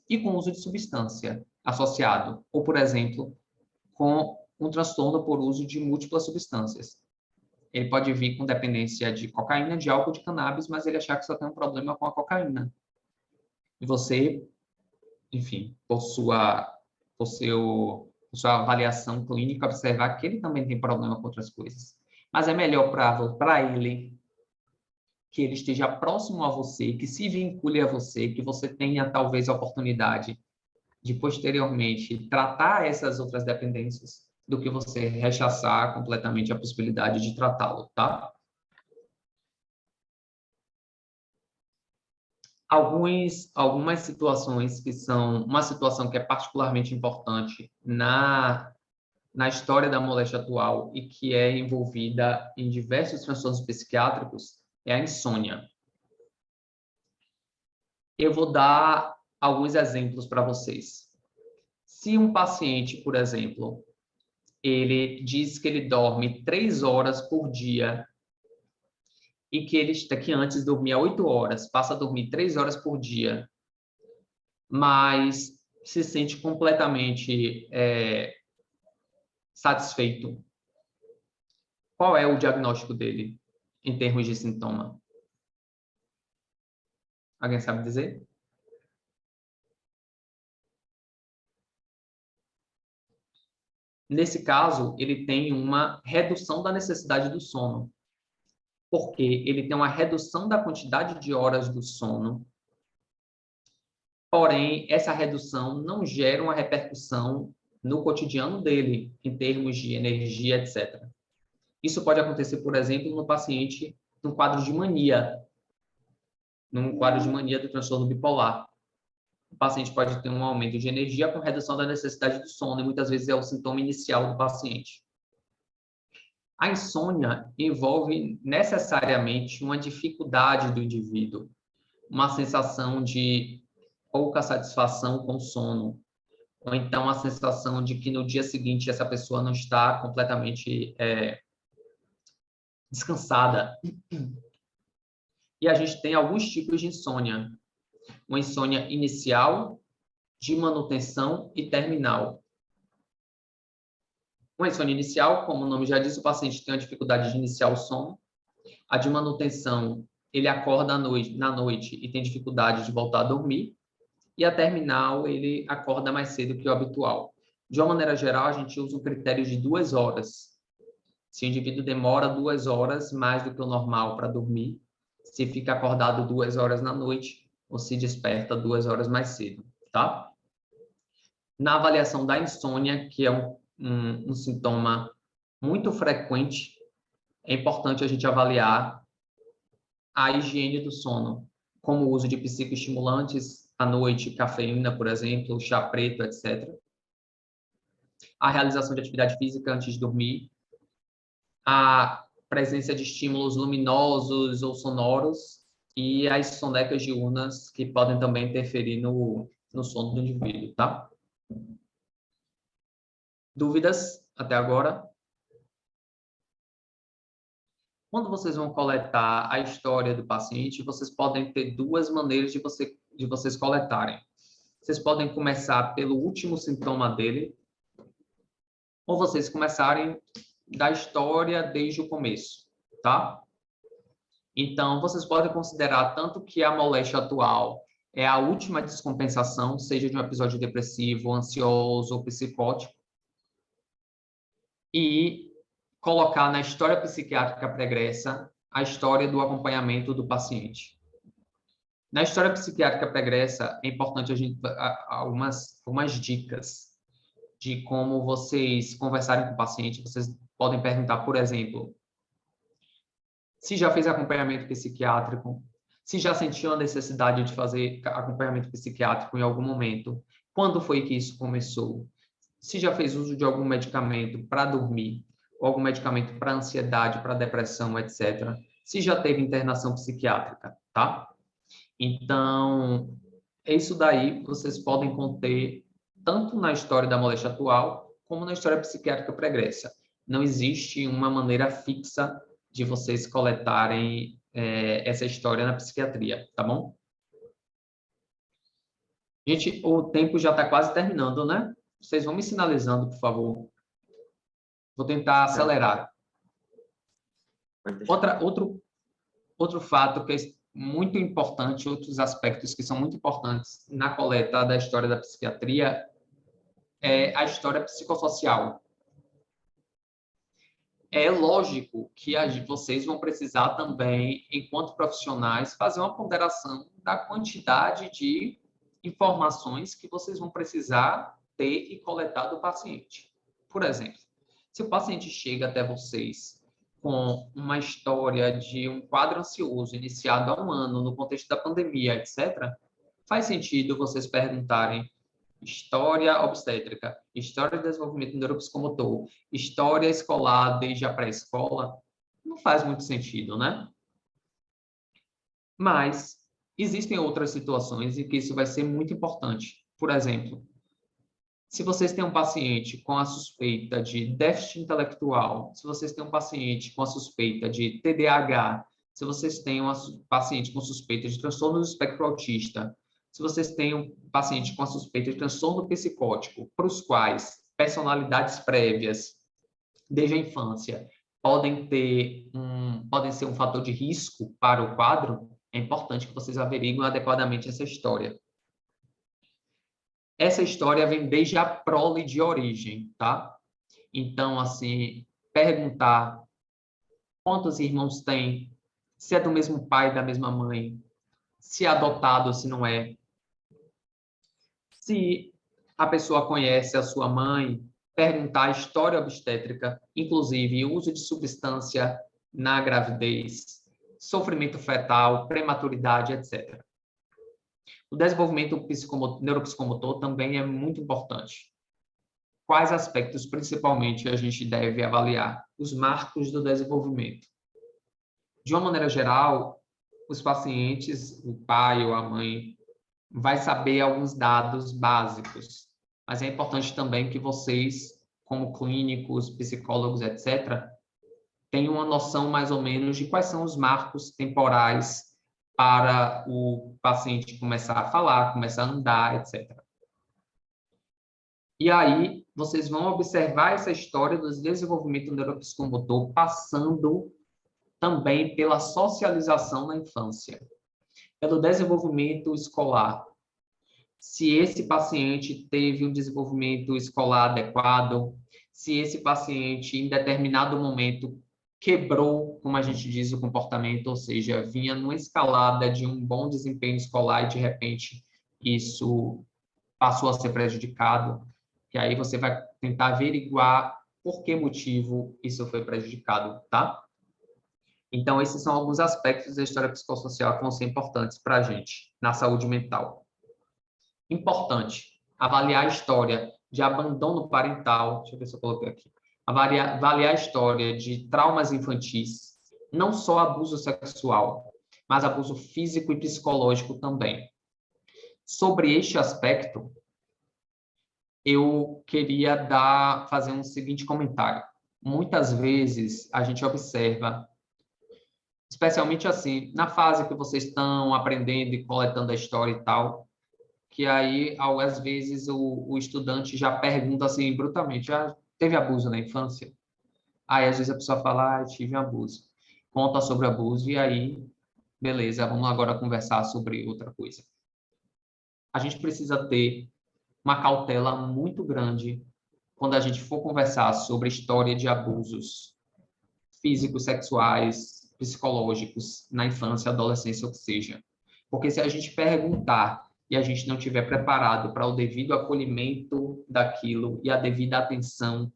e com uso de substância associado, ou, por exemplo, com um transtorno por uso de múltiplas substâncias. Ele pode vir com dependência de cocaína, de álcool, de cannabis, mas ele achar que só tem um problema com a cocaína. E você, enfim, por sua avaliação clínica, observar que ele também tem problema com outras coisas. Mas é melhor para ele que ele esteja próximo a você, que se vincule a você, que você tenha talvez a oportunidade de posteriormente tratar essas outras dependências, do que você rechaçar completamente a possibilidade de tratá-lo, tá? Algumas situações que são uma situação que é particularmente importante na história da moléstia atual e que é envolvida em diversos transtornos psiquiátricos é a insônia. Eu vou dar alguns exemplos para vocês. Se um paciente, por exemplo, ele diz que ele dorme 3 horas por dia e que antes dormia 8 horas, passa a dormir 3 horas por dia, mas se sente completamente satisfeito. Qual é o diagnóstico dele em termos de sintoma? Alguém sabe dizer? Nesse caso, ele tem uma redução da necessidade do sono, porque ele tem uma redução da quantidade de horas do sono, porém, essa redução não gera uma repercussão no cotidiano dele, em termos de energia, etc. Isso pode acontecer, por exemplo, no paciente num quadro de mania do transtorno bipolar. O paciente pode ter um aumento de energia com redução da necessidade do sono, e muitas vezes é o sintoma inicial do paciente. A insônia envolve necessariamente uma dificuldade do indivíduo, uma sensação de pouca satisfação com o sono, ou então a sensação de que no dia seguinte essa pessoa não está completamente descansada. E a gente tem alguns tipos de insônia. Uma insônia inicial, de manutenção e terminal. Uma insônia inicial, como o nome já diz, o paciente tem a dificuldade de iniciar o sono. A de manutenção, ele acorda na noite e tem dificuldade de voltar a dormir. E a terminal, ele acorda mais cedo que o habitual. De uma maneira geral, a gente usa um critério de 2 horas. Se o indivíduo demora 2 horas mais do que o normal para dormir, se fica acordado 2 horas na noite, ou se desperta 2 horas mais cedo, tá? Na avaliação da insônia, que é um sintoma muito frequente, é importante a gente avaliar a higiene do sono, como o uso de psicoestimulantes à noite, cafeína, por exemplo, chá preto, etc. A realização de atividade física antes de dormir, a presença de estímulos luminosos ou sonoros e as sonecas diurnas, que podem também interferir no sono do indivíduo, tá? Dúvidas até agora? Quando vocês vão coletar a história do paciente, vocês podem ter 2 maneiras de vocês coletarem. Vocês podem começar pelo último sintoma dele, ou vocês começarem da história desde o começo, tá? Então, vocês podem considerar tanto que a moléstia atual é a última descompensação, seja de um episódio depressivo, ansioso ou psicótico, e colocar na história psiquiátrica pregressa a história do acompanhamento do paciente. Na história psiquiátrica pregressa, é importante a gente algumas dicas de como vocês conversarem com o paciente. Vocês podem perguntar, por exemplo, se já fez acompanhamento psiquiátrico, se já sentiu a necessidade de fazer acompanhamento psiquiátrico em algum momento, quando foi que isso começou, se já fez uso de algum medicamento para dormir, ou algum medicamento para ansiedade, para depressão, etc. Se já teve internação psiquiátrica, tá? Então, isso daí vocês podem conter tanto na história da moléstia atual, como na história psiquiátrica pregressa. Não existe uma maneira fixa de vocês coletarem essa história na psiquiatria, tá bom? Gente, o tempo já está quase terminando, né? Vocês vão me sinalizando, por favor. Vou tentar acelerar. Outro fato que é muito importante, outros aspectos que são muito importantes na coleta da história da psiquiatria é a história psicossocial. É lógico que vocês vão precisar também, enquanto profissionais, fazer uma ponderação da quantidade de informações que vocês vão precisar ter e coletar do paciente. Por exemplo, se o paciente chega até vocês com uma história de um quadro ansioso iniciado há um ano, no contexto da pandemia, etc., faz sentido vocês perguntarem história obstétrica, história de desenvolvimento neuropsicomotor, história escolar desde a pré-escola? Não faz muito sentido, né? Mas existem outras situações em que isso vai ser muito importante. Por exemplo, se vocês têm um paciente com a suspeita de déficit intelectual, se vocês têm um paciente com a suspeita de TDAH, se vocês têm um paciente com suspeita de transtorno do espectro autista, se vocês têm um paciente com a suspeita de transtorno psicótico, para os quais personalidades prévias, desde a infância, podem ser um fator de risco para o quadro, é importante que vocês averiguem adequadamente essa história. Essa história vem desde a prole de origem, tá? Então, assim, perguntar quantos irmãos tem, se é do mesmo pai, da mesma mãe, se é adotado ou se não é, se a pessoa conhece a sua mãe, perguntar a história obstétrica, inclusive uso de substância na gravidez, sofrimento fetal, prematuridade, etc. O desenvolvimento neuropsicomotor também é muito importante. Quais aspectos, principalmente, a gente deve avaliar? Os marcos do desenvolvimento. De uma maneira geral, os pacientes, o pai ou a mãe, vai saber alguns dados básicos, mas é importante também que vocês, como clínicos, psicólogos, etc., tenham uma noção mais ou menos de quais são os marcos temporais para o paciente começar a falar, começar a andar, etc. E aí, vocês vão observar essa história do desenvolvimento neuropsicomotor passando também pela socialização na infância, pelo desenvolvimento escolar. Se esse paciente teve um desenvolvimento escolar adequado, se esse paciente, em determinado momento, quebrou, como a gente diz, o comportamento, ou seja, vinha numa escalada de um bom desempenho escolar e, de repente, isso passou a ser prejudicado. E aí você vai tentar averiguar por que motivo isso foi prejudicado, tá? Então, esses são alguns aspectos da história psicossocial que vão ser importantes para a gente, na saúde mental. Importante, avaliar a história de abandono parental, deixa eu ver se eu coloquei aqui, avaliar a história de traumas infantis, não só abuso sexual, mas abuso físico e psicológico também. Sobre este aspecto, eu queria fazer um seguinte comentário. Muitas vezes a gente observa, especialmente assim, na fase que vocês estão aprendendo e coletando a história e tal, que aí, às vezes, o estudante já pergunta assim, brutalmente, já teve abuso na infância? Aí, às vezes, a pessoa fala, tive abuso. Conta sobre abuso e aí, beleza, vamos agora conversar sobre outra coisa. A gente precisa ter uma cautela muito grande quando a gente for conversar sobre história de abusos físicos, sexuais, psicológicos na infância, adolescência, ou que seja. Porque se a gente perguntar e a gente não estiver preparado para o devido acolhimento daquilo e a devida atenção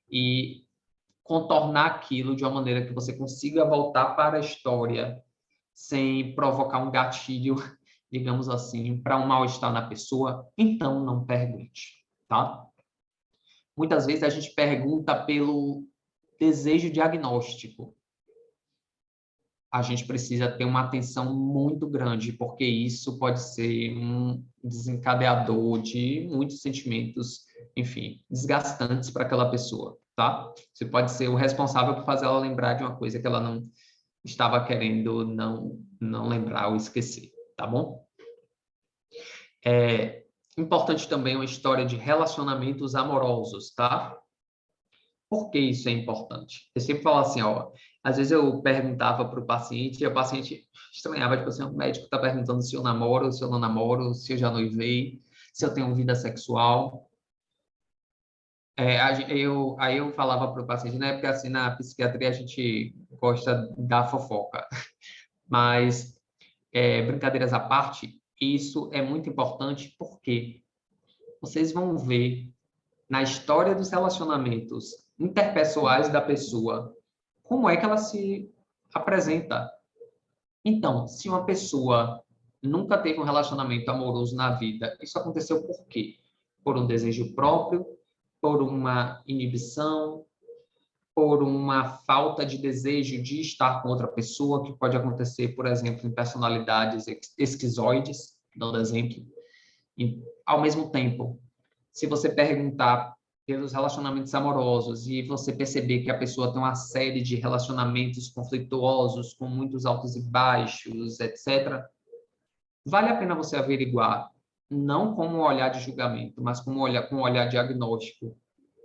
e contornar aquilo de uma maneira que você consiga voltar para a história sem provocar um gatilho, digamos assim, para um mal-estar na pessoa, então não pergunte, tá? Muitas vezes a gente pergunta pelo desejo diagnóstico. A gente precisa ter uma atenção muito grande, porque isso pode ser um desencadeador de muitos sentimentos, enfim, desgastantes para aquela pessoa, tá? Você pode ser o responsável por fazer ela lembrar de uma coisa que ela estava querendo não lembrar ou esquecer, tá bom? É importante também uma história de relacionamentos amorosos, tá? Por que isso é importante? Eu sempre falo assim, ó, às vezes eu perguntava para o paciente e o paciente estranhava, tipo assim, o médico está perguntando se eu namoro, se eu não namoro, se eu já noivei, se eu tenho vida sexual. Aí eu falava para o paciente, né? Porque assim, na psiquiatria a gente gosta da fofoca. Mas, brincadeiras à parte, isso é muito importante porque vocês vão ver na história dos relacionamentos interpessoais da pessoa como é que ela se apresenta. Então, se uma pessoa nunca teve um relacionamento amoroso na vida, isso aconteceu por quê? Por um desejo próprio, por uma inibição, por uma falta de desejo de estar com outra pessoa, que pode acontecer, por exemplo, em personalidades esquizoides, dando exemplo. E, ao mesmo tempo, se você perguntar pelos relacionamentos amorosos e você perceber que a pessoa tem uma série de relacionamentos conflituosos, com muitos altos e baixos, etc., vale a pena você averiguar, não como um olhar de julgamento, mas com um olhar diagnóstico,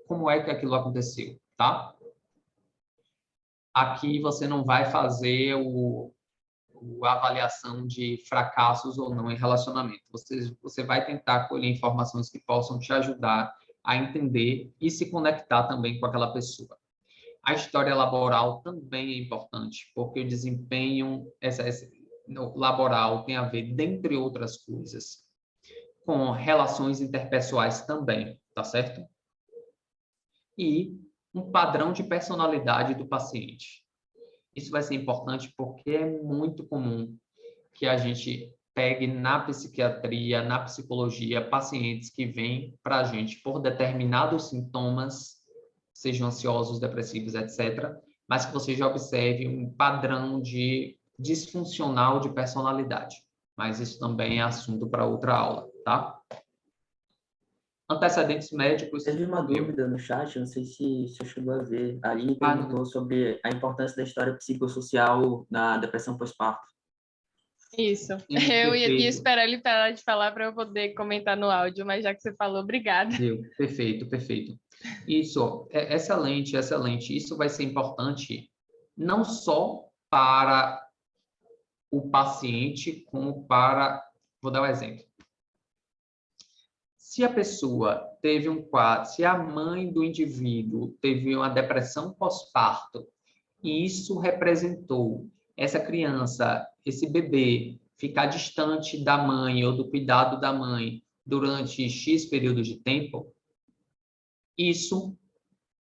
como é que aquilo aconteceu, tá? Aqui você não vai fazer a avaliação de fracassos ou não em relacionamento. Você vai tentar colher informações que possam te ajudar a entender e se conectar também com aquela pessoa. A história laboral também é importante, porque o desempenho laboral tem a ver, dentre outras coisas, com relações interpessoais também, tá certo? E um padrão de personalidade do paciente. Isso vai ser importante porque é muito comum que a gente pegue na psiquiatria, na psicologia, pacientes que vêm para a gente por determinados sintomas, sejam ansiosos, depressivos, etc., mas que você já observe um padrão de disfuncional de personalidade. Mas isso também é assunto para outra aula, tá? Antecedentes médicos. Teve uma dúvida no chat, não sei se você chegou a ver. A Aline não. perguntou sobre a importância da história psicossocial na depressão pós-parto. Isso. Sim, Eu ia perfeito. esperar ele parar de falar para eu poder comentar no áudio, mas já que você falou, obrigada. Perfeito, perfeito. Isso, é excelente, excelente. Isso vai ser importante não só para o paciente, como para... Vou dar um exemplo. Se a pessoa teve um quadro, se a mãe do indivíduo teve uma depressão pós-parto, e isso representou essa criança, esse bebê, ficar distante da mãe ou do cuidado da mãe durante X período de tempo, isso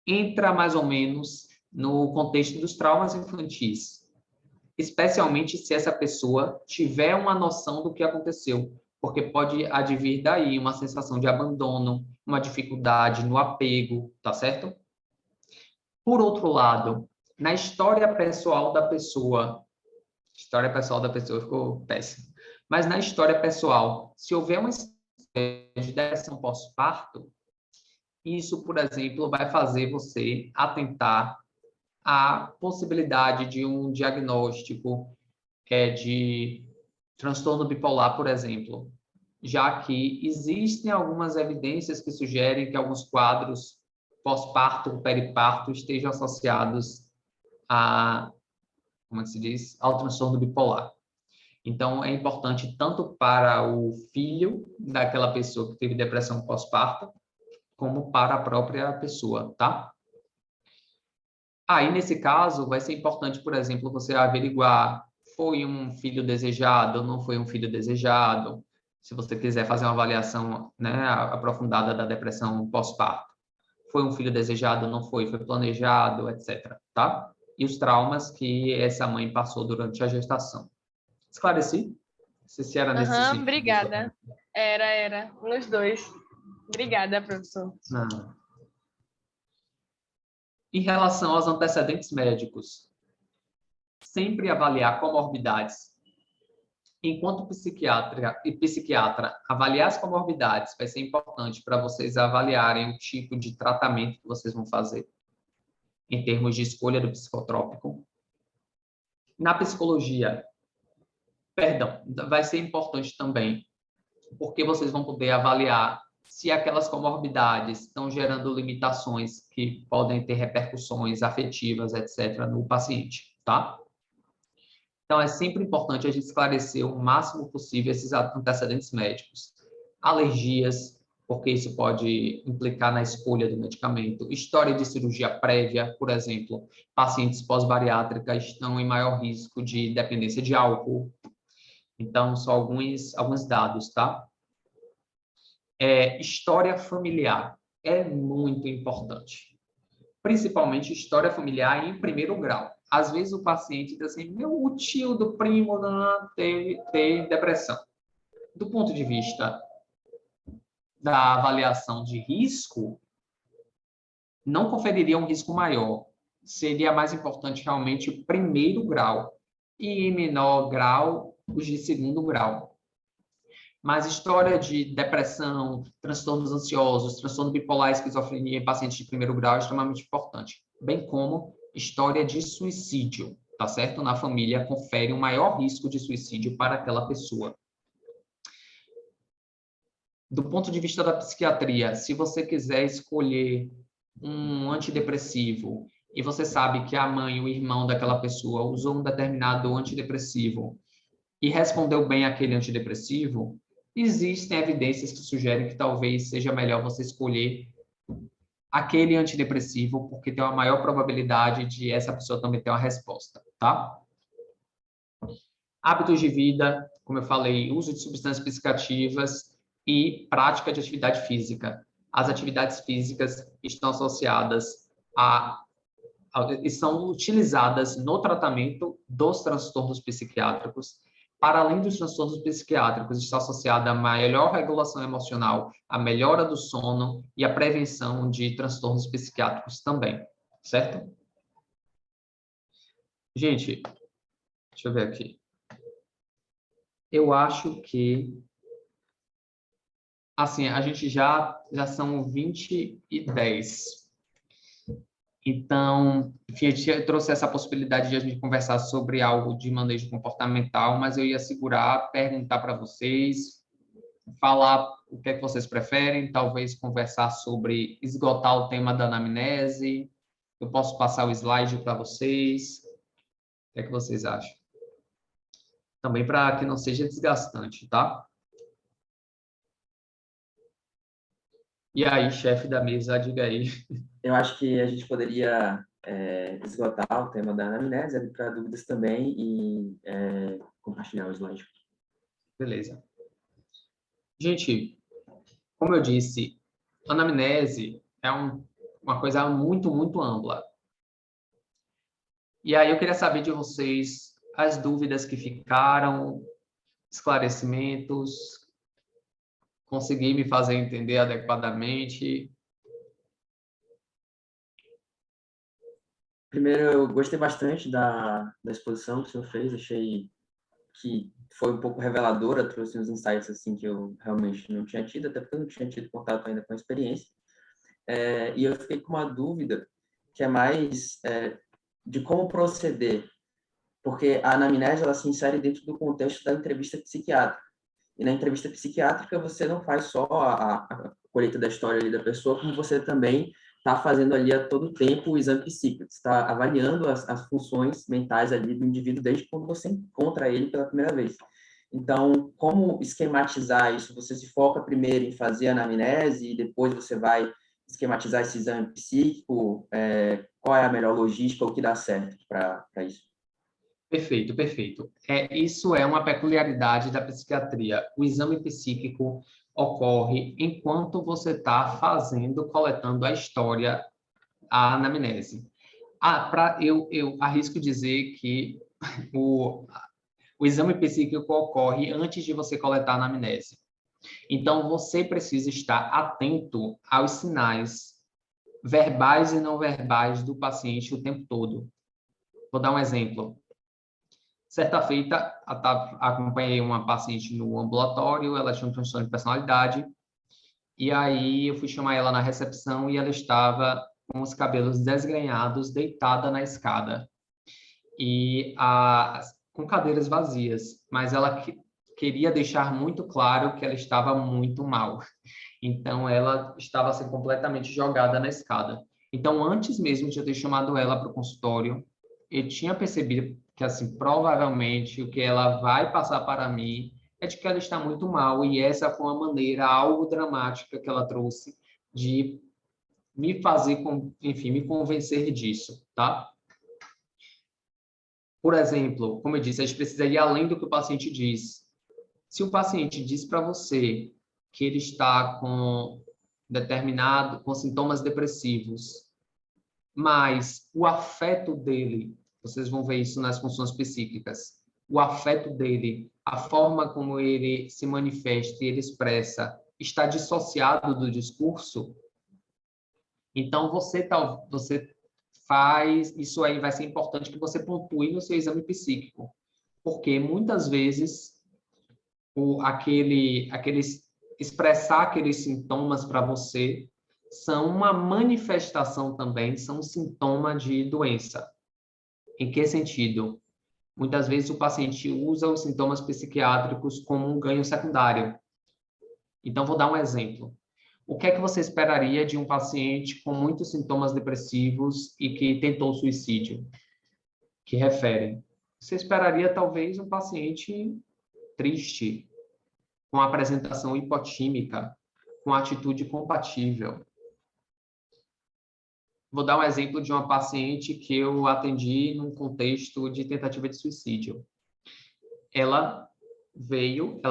entra mais ou menos no contexto dos traumas infantis, especialmente se essa pessoa tiver uma noção do que aconteceu, porque pode advir daí uma sensação de abandono, uma dificuldade no apego, tá certo? Por outro lado, na história pessoal da pessoa ficou péssimo, mas na história pessoal, se houver uma história de depressão pós-parto, isso, por exemplo, vai fazer você atentar à possibilidade de um diagnóstico de transtorno bipolar, por exemplo, já que existem algumas evidências que sugerem que alguns quadros pós-parto, periparto, estejam associados como é que se diz, ao transtorno bipolar. Então, é importante tanto para o filho daquela pessoa que teve depressão pós-parto, como para a própria pessoa, tá? Aí, nesse caso, vai ser importante, por exemplo, você averiguar foi um filho desejado ou não foi um filho desejado, se você quiser fazer uma avaliação, né, aprofundada da depressão pós-parto. Foi um filho desejado ou não foi? Foi planejado, etc, tá? E os traumas que essa mãe passou durante a gestação. Esclareci? Se era nesse sentido. Obrigada. Era. Nos dois. Obrigada, professor. Não. Em relação aos antecedentes médicos, sempre avaliar comorbidades. Enquanto psiquiatra, avaliar as comorbidades vai ser importante para vocês avaliarem o tipo de tratamento que vocês vão fazer, em termos de escolha do psicotrópico. Na psicologia, perdão, vai ser importante também, porque vocês vão poder avaliar se aquelas comorbidades estão gerando limitações que podem ter repercussões afetivas, etc., no paciente, tá? Então, é sempre importante a gente esclarecer o máximo possível esses antecedentes médicos. Alergias, porque isso pode implicar na escolha do medicamento. História de cirurgia prévia, por exemplo, pacientes pós-bariátrica estão em maior risco de dependência de álcool. Então, só alguns dados, tá? História familiar é muito importante. Principalmente história familiar em primeiro grau. Às vezes o paciente diz assim, o tio do primo teve depressão. Do ponto de vista da avaliação de risco, não conferiria um risco maior. Seria mais importante realmente o primeiro grau e em menor grau os de segundo grau. Mas história de depressão, transtornos ansiosos, transtorno bipolar e esquizofrenia em pacientes de primeiro grau é extremamente importante. Bem como história de suicídio, tá certo? Na família confere um maior risco de suicídio para aquela pessoa. Do ponto de vista da psiquiatria, se você quiser escolher um antidepressivo e você sabe que a mãe ou o irmão daquela pessoa usou um determinado antidepressivo e respondeu bem àquele antidepressivo, existem evidências que sugerem que talvez seja melhor você escolher aquele antidepressivo, porque tem uma maior probabilidade de essa pessoa também ter uma resposta, tá? Hábitos de vida, como eu falei, uso de substâncias psicoativas e prática de atividade física. As atividades físicas estão associadas e são utilizadas no tratamento dos transtornos psiquiátricos. Para além dos transtornos psiquiátricos, está associada a melhor regulação emocional, a melhora do sono e a prevenção de transtornos psiquiátricos também, certo? Gente, deixa eu ver aqui. Eu acho que, assim, a gente já são 20h10. Então, enfim, eu trouxe essa possibilidade de a gente conversar sobre algo de manejo comportamental, mas eu ia segurar, perguntar para vocês, falar o que é que vocês preferem, talvez conversar sobre esgotar o tema da anamnese. Eu posso passar o slide para vocês. O que é que vocês acham? Também para que não seja desgastante, tá? E aí, chefe da mesa, diga aí. Eu acho que a gente poderia esgotar o tema da anamnese, abrir para dúvidas também e compartilhar o slide. Beleza. Gente, como eu disse, anamnese é uma coisa muito, muito ampla. E aí eu queria saber de vocês as dúvidas que ficaram, esclarecimentos, conseguir me fazer entender adequadamente. Primeiro, eu gostei bastante da exposição que o senhor fez, achei que foi um pouco reveladora, trouxe uns insights assim que eu realmente não tinha tido, até porque eu não tinha tido contato ainda com a experiência. E eu fiquei com uma dúvida que é mais de como proceder, porque a anamnese ela se insere dentro do contexto da entrevista psiquiátrica. E na entrevista psiquiátrica você não faz só a colheita da história ali da pessoa, como você também está fazendo ali a todo tempo o exame psíquico, está avaliando as funções mentais ali do indivíduo desde quando você encontra ele pela primeira vez. Então, como esquematizar isso? Você se foca primeiro em fazer a anamnese e depois você vai esquematizar esse exame psíquico? Qual é a melhor logística, o que dá certo para isso? Perfeito, perfeito. Isso é uma peculiaridade da psiquiatria. O exame psíquico ocorre enquanto você está coletando a história, a anamnese. Eu arrisco dizer que o exame psíquico ocorre antes de você coletar a anamnese. Então, você precisa estar atento aos sinais verbais e não verbais do paciente o tempo todo. Vou dar um exemplo. Certa feita, acompanhei uma paciente no ambulatório, ela tinha um transtorno de personalidade, e aí eu fui chamar ela na recepção e ela estava com os cabelos desgrenhados, deitada na escada. e com cadeiras vazias, mas ela queria deixar muito claro que ela estava muito mal. Então, ela estava assim, completamente jogada na escada. Então, antes mesmo de eu ter chamado ela para o consultório, eu tinha percebido que, assim, provavelmente o que ela vai passar para mim é de que ela está muito mal, e essa foi uma maneira algo dramática que ela trouxe de me fazer, enfim, me convencer disso, tá? Por exemplo, como eu disse, a gente precisa ir além do que o paciente diz. Se o paciente diz para você que ele está com sintomas depressivos, mas o afeto dele, vocês vão ver isso nas funções psíquicas, o afeto dele, a forma como ele se manifesta e ele expressa, está dissociado do discurso, então você faz, isso aí vai ser importante que você pontue no seu exame psíquico, porque muitas vezes expressar aqueles sintomas para você são uma manifestação também, são um sintoma de doença. Em que sentido? Muitas vezes o paciente usa os sintomas psiquiátricos como um ganho secundário. Então, vou dar um exemplo. O que é que você esperaria de um paciente com muitos sintomas depressivos e que tentou suicídio? Que referem? Você esperaria, talvez, um paciente triste, com apresentação hipotímica, com atitude compatível. Vou dar um exemplo de uma paciente que eu atendi num contexto de tentativa de suicídio. Ela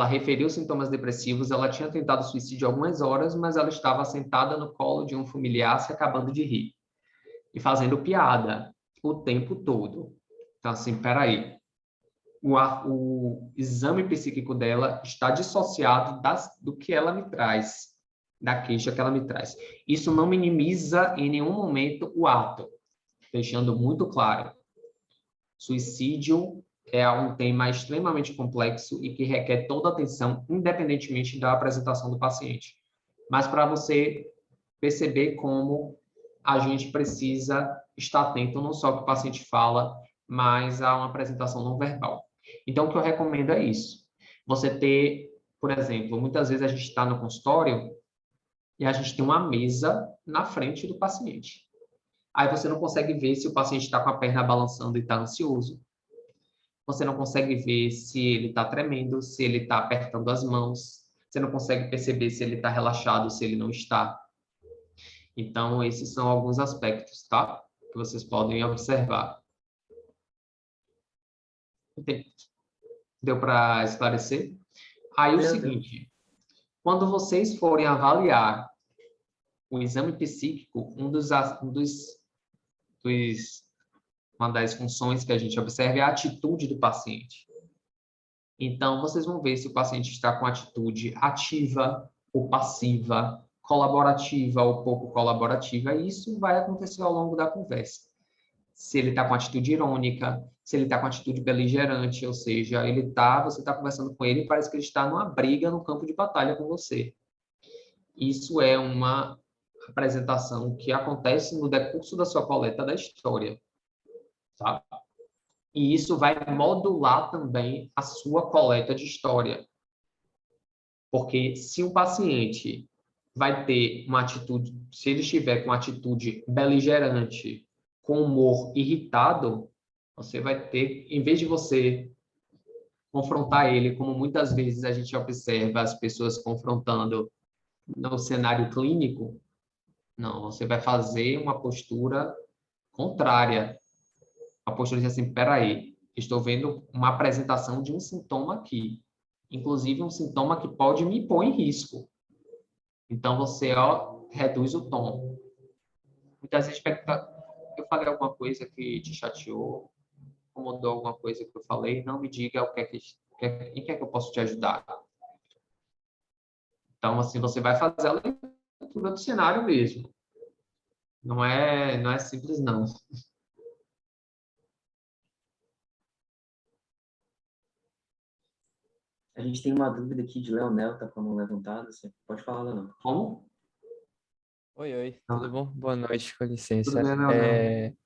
referiu sintomas depressivos, ela tinha tentado suicídio algumas horas, mas ela estava sentada no colo de um familiar se acabando de rir e fazendo piada o tempo todo. Então, assim, peraí. O exame psíquico dela está dissociado do que ela me traz, da queixa que ela me traz. Isso não minimiza em nenhum momento o ato, deixando muito claro. Suicídio é um tema extremamente complexo e que requer toda a atenção, independentemente da apresentação do paciente. Mas para você perceber como a gente precisa estar atento não só ao que o paciente fala, mas a uma apresentação não verbal. Então, o que eu recomendo é isso. Você ter, por exemplo, muitas vezes a gente está no consultório e a gente tem uma mesa na frente do paciente. Aí você não consegue ver se o paciente está com a perna balançando e está ansioso. Você não consegue ver se ele está tremendo, se ele está apertando as mãos. Você não consegue perceber se ele está relaxado, se ele não está. Então, esses são alguns aspectos, tá? Que vocês podem observar. Deu para esclarecer? Aí o seguinte, quando vocês forem avaliar o exame psíquico, uma das funções que a gente observa é a atitude do paciente. Então, vocês vão ver se o paciente está com atitude ativa ou passiva, colaborativa ou pouco colaborativa, e isso vai acontecer ao longo da conversa. Se ele está com atitude irônica, se ele está com atitude beligerante, ou seja, você está conversando com ele e parece que ele está numa briga no campo de batalha com você. Isso é uma apresentação que acontece no decurso da sua coleta da história, tá? E isso vai modular também a sua coleta de história. Porque se o paciente vai ter uma atitude, se ele estiver com atitude beligerante, com humor irritado, você vai ter, em vez de você confrontar ele, como muitas vezes a gente observa as pessoas confrontando no cenário clínico, não, você vai fazer uma postura contrária. A postura de assim, peraí, estou vendo uma apresentação de um sintoma aqui, inclusive um sintoma que pode me pôr em risco. Então, você reduz o tom. Muitas vezes eu falei alguma coisa que te chateou, incomodou alguma coisa que eu falei, não me diga em que é que eu posso te ajudar. Então, assim, você vai fazer a leitura do cenário mesmo. Não é simples, não. A gente tem uma dúvida aqui de Leonel, tá com a mão levantada. Você pode falar, Leonel. Como? Oi, tudo bom? Boa noite, com licença. Tudo bem, Leonel?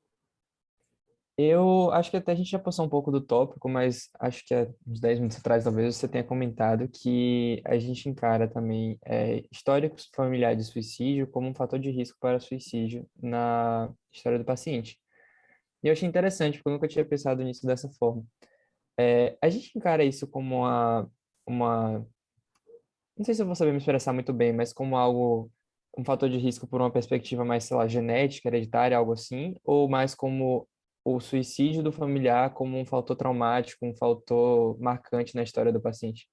Eu acho que até a gente já passou um pouco do tópico, mas acho que há uns 10 minutos atrás, talvez, você tenha comentado que a gente encara também históricos familiares de suicídio como um fator de risco para suicídio na história do paciente. E eu achei interessante, porque eu nunca tinha pensado nisso dessa forma. A gente encara isso como uma... Não sei se eu vou saber me expressar muito bem, mas como algo, um fator de risco por uma perspectiva mais, sei lá, genética, hereditária, algo assim, ou mais como o suicídio do familiar como um fator traumático, um fator marcante na história do paciente?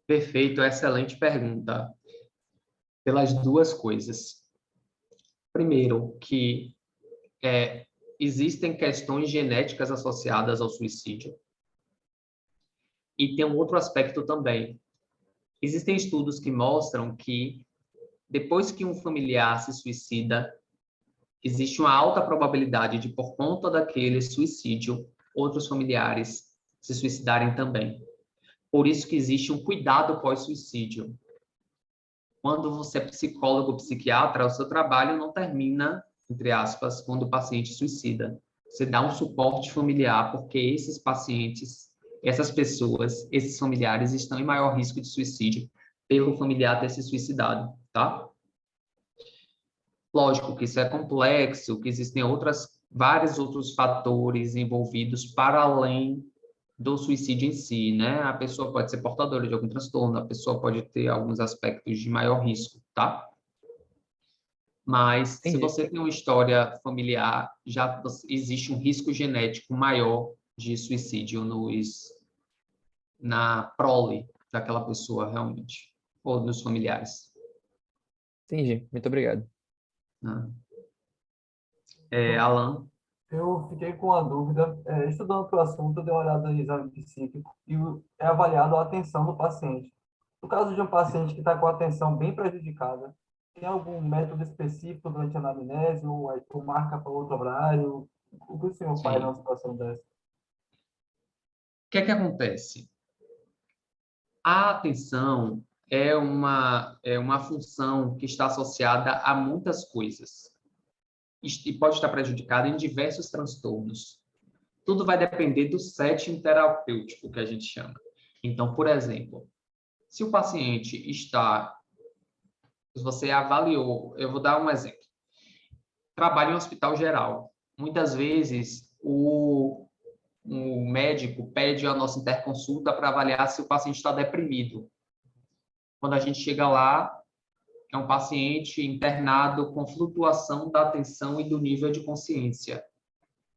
Perfeito, excelente pergunta. Pelas duas coisas. Primeiro, que existem questões genéticas associadas ao suicídio. E tem um outro aspecto também. Existem estudos que mostram que depois que um familiar se suicida, existe uma alta probabilidade de, por conta daquele suicídio, outros familiares se suicidarem também. Por isso que existe um cuidado pós-suicídio. Quando você é psicólogo ou psiquiatra, o seu trabalho não termina, entre aspas, quando o paciente suicida. Você dá um suporte familiar, porque esses pacientes, essas pessoas, esses familiares estão em maior risco de suicídio pelo familiar ter se suicidado, tá? Lógico que isso é complexo, que existem vários outros fatores envolvidos para além do suicídio em si, né? A pessoa pode ser portadora de algum transtorno, a pessoa pode ter alguns aspectos de maior risco, tá? Mas se Entendi. você tem uma história familiar, já existe um risco genético maior de suicídio na prole daquela pessoa realmente, ou dos familiares, Entendi. Muito obrigado. né? Alan? Eu fiquei com uma dúvida. Estudando para o assunto, eu dei uma olhada no exame psíquico e é avaliado a atenção do paciente. No caso de um paciente que está com a atenção bem prejudicada, tem algum método específico durante a anamnese ou marca para outro horário? O que o senhor faz Sim. numa situação dessa? O que é que acontece? A atenção é uma função que está associada a muitas coisas e pode estar prejudicada em diversos transtornos. Tudo vai depender do setting terapêutico que a gente chama. Então, por exemplo, se o paciente está, se você avaliou, eu vou dar um exemplo. Trabalha em um hospital geral. Muitas vezes o médico pede a nossa interconsulta para avaliar se o paciente está deprimido. Quando a gente chega lá, é um paciente internado com flutuação da atenção e do nível de consciência.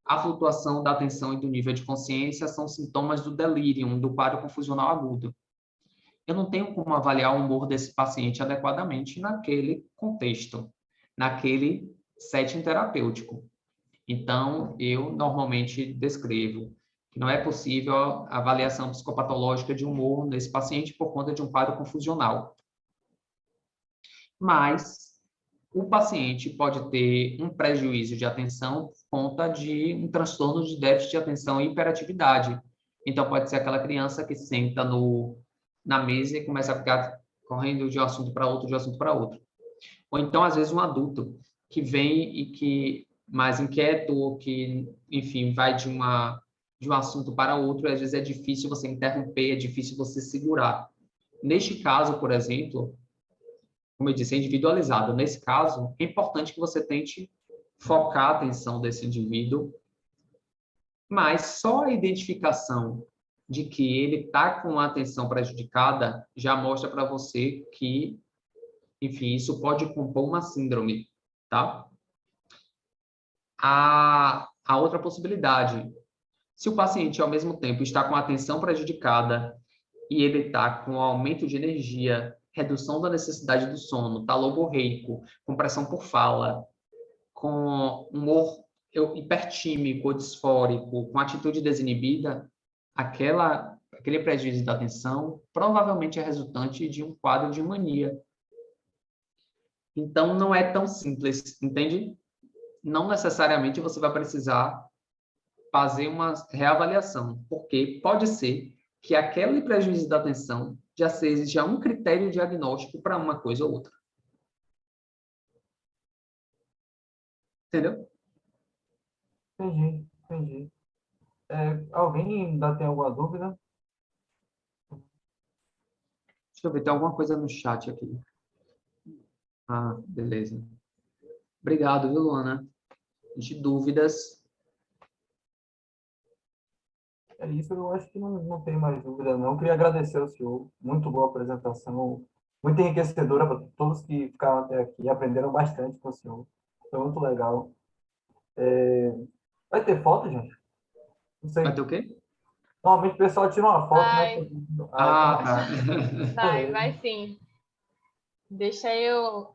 A flutuação da atenção e do nível de consciência são sintomas do delírio, do quadro confusional agudo. Eu não tenho como avaliar o humor desse paciente adequadamente naquele contexto, naquele setting terapêutico. Então, eu normalmente descrevo que não é possível a avaliação psicopatológica de humor nesse paciente por conta de um quadro confusional. Mas o paciente pode ter um prejuízo de atenção por conta de um transtorno de déficit de atenção e hiperatividade. Então, pode ser aquela criança que senta na mesa e começa a ficar correndo de um assunto para outro, de um assunto para outro. Ou então, às vezes, um adulto que vem e que mais inquieto, ou que, enfim, vai de um assunto para outro, e às vezes é difícil você interromper, é difícil você segurar. Neste caso, por exemplo, como eu disse, é individualizado. Nesse caso, é importante que você tente focar a atenção desse indivíduo, mas só a identificação de que ele está com a atenção prejudicada já mostra para você que, enfim, isso pode compor uma síndrome, tá? A outra possibilidade, se o paciente, ao mesmo tempo, está com a atenção prejudicada e ele está com aumento de energia, redução da necessidade do sono, está logorreico, com pressão por fala, com humor hipertímico ou disfórico, com atitude desinibida, aquele prejuízo da atenção provavelmente é resultante de um quadro de mania. Então, não é tão simples, entende? Não necessariamente você vai precisar fazer uma reavaliação, porque pode ser que aquele prejuízo da atenção já seja um critério diagnóstico para uma coisa ou outra. Entendeu? Entendi. Entendi. Alguém ainda tem alguma dúvida? Deixa eu ver, tem alguma coisa no chat aqui. Ah, beleza. Obrigado, viu, Luana? De dúvidas. É isso, eu acho que não tem mais dúvida, não. Queria agradecer ao senhor. Muito boa apresentação, muito enriquecedora para todos que ficaram até aqui. Aprenderam bastante com o senhor. Foi muito legal. Vai ter foto, gente? Não sei. Vai ter o quê? Normalmente o pessoal tira uma foto, né? Vai, Ah, Então, tá. vai beleza. sim. Deixa eu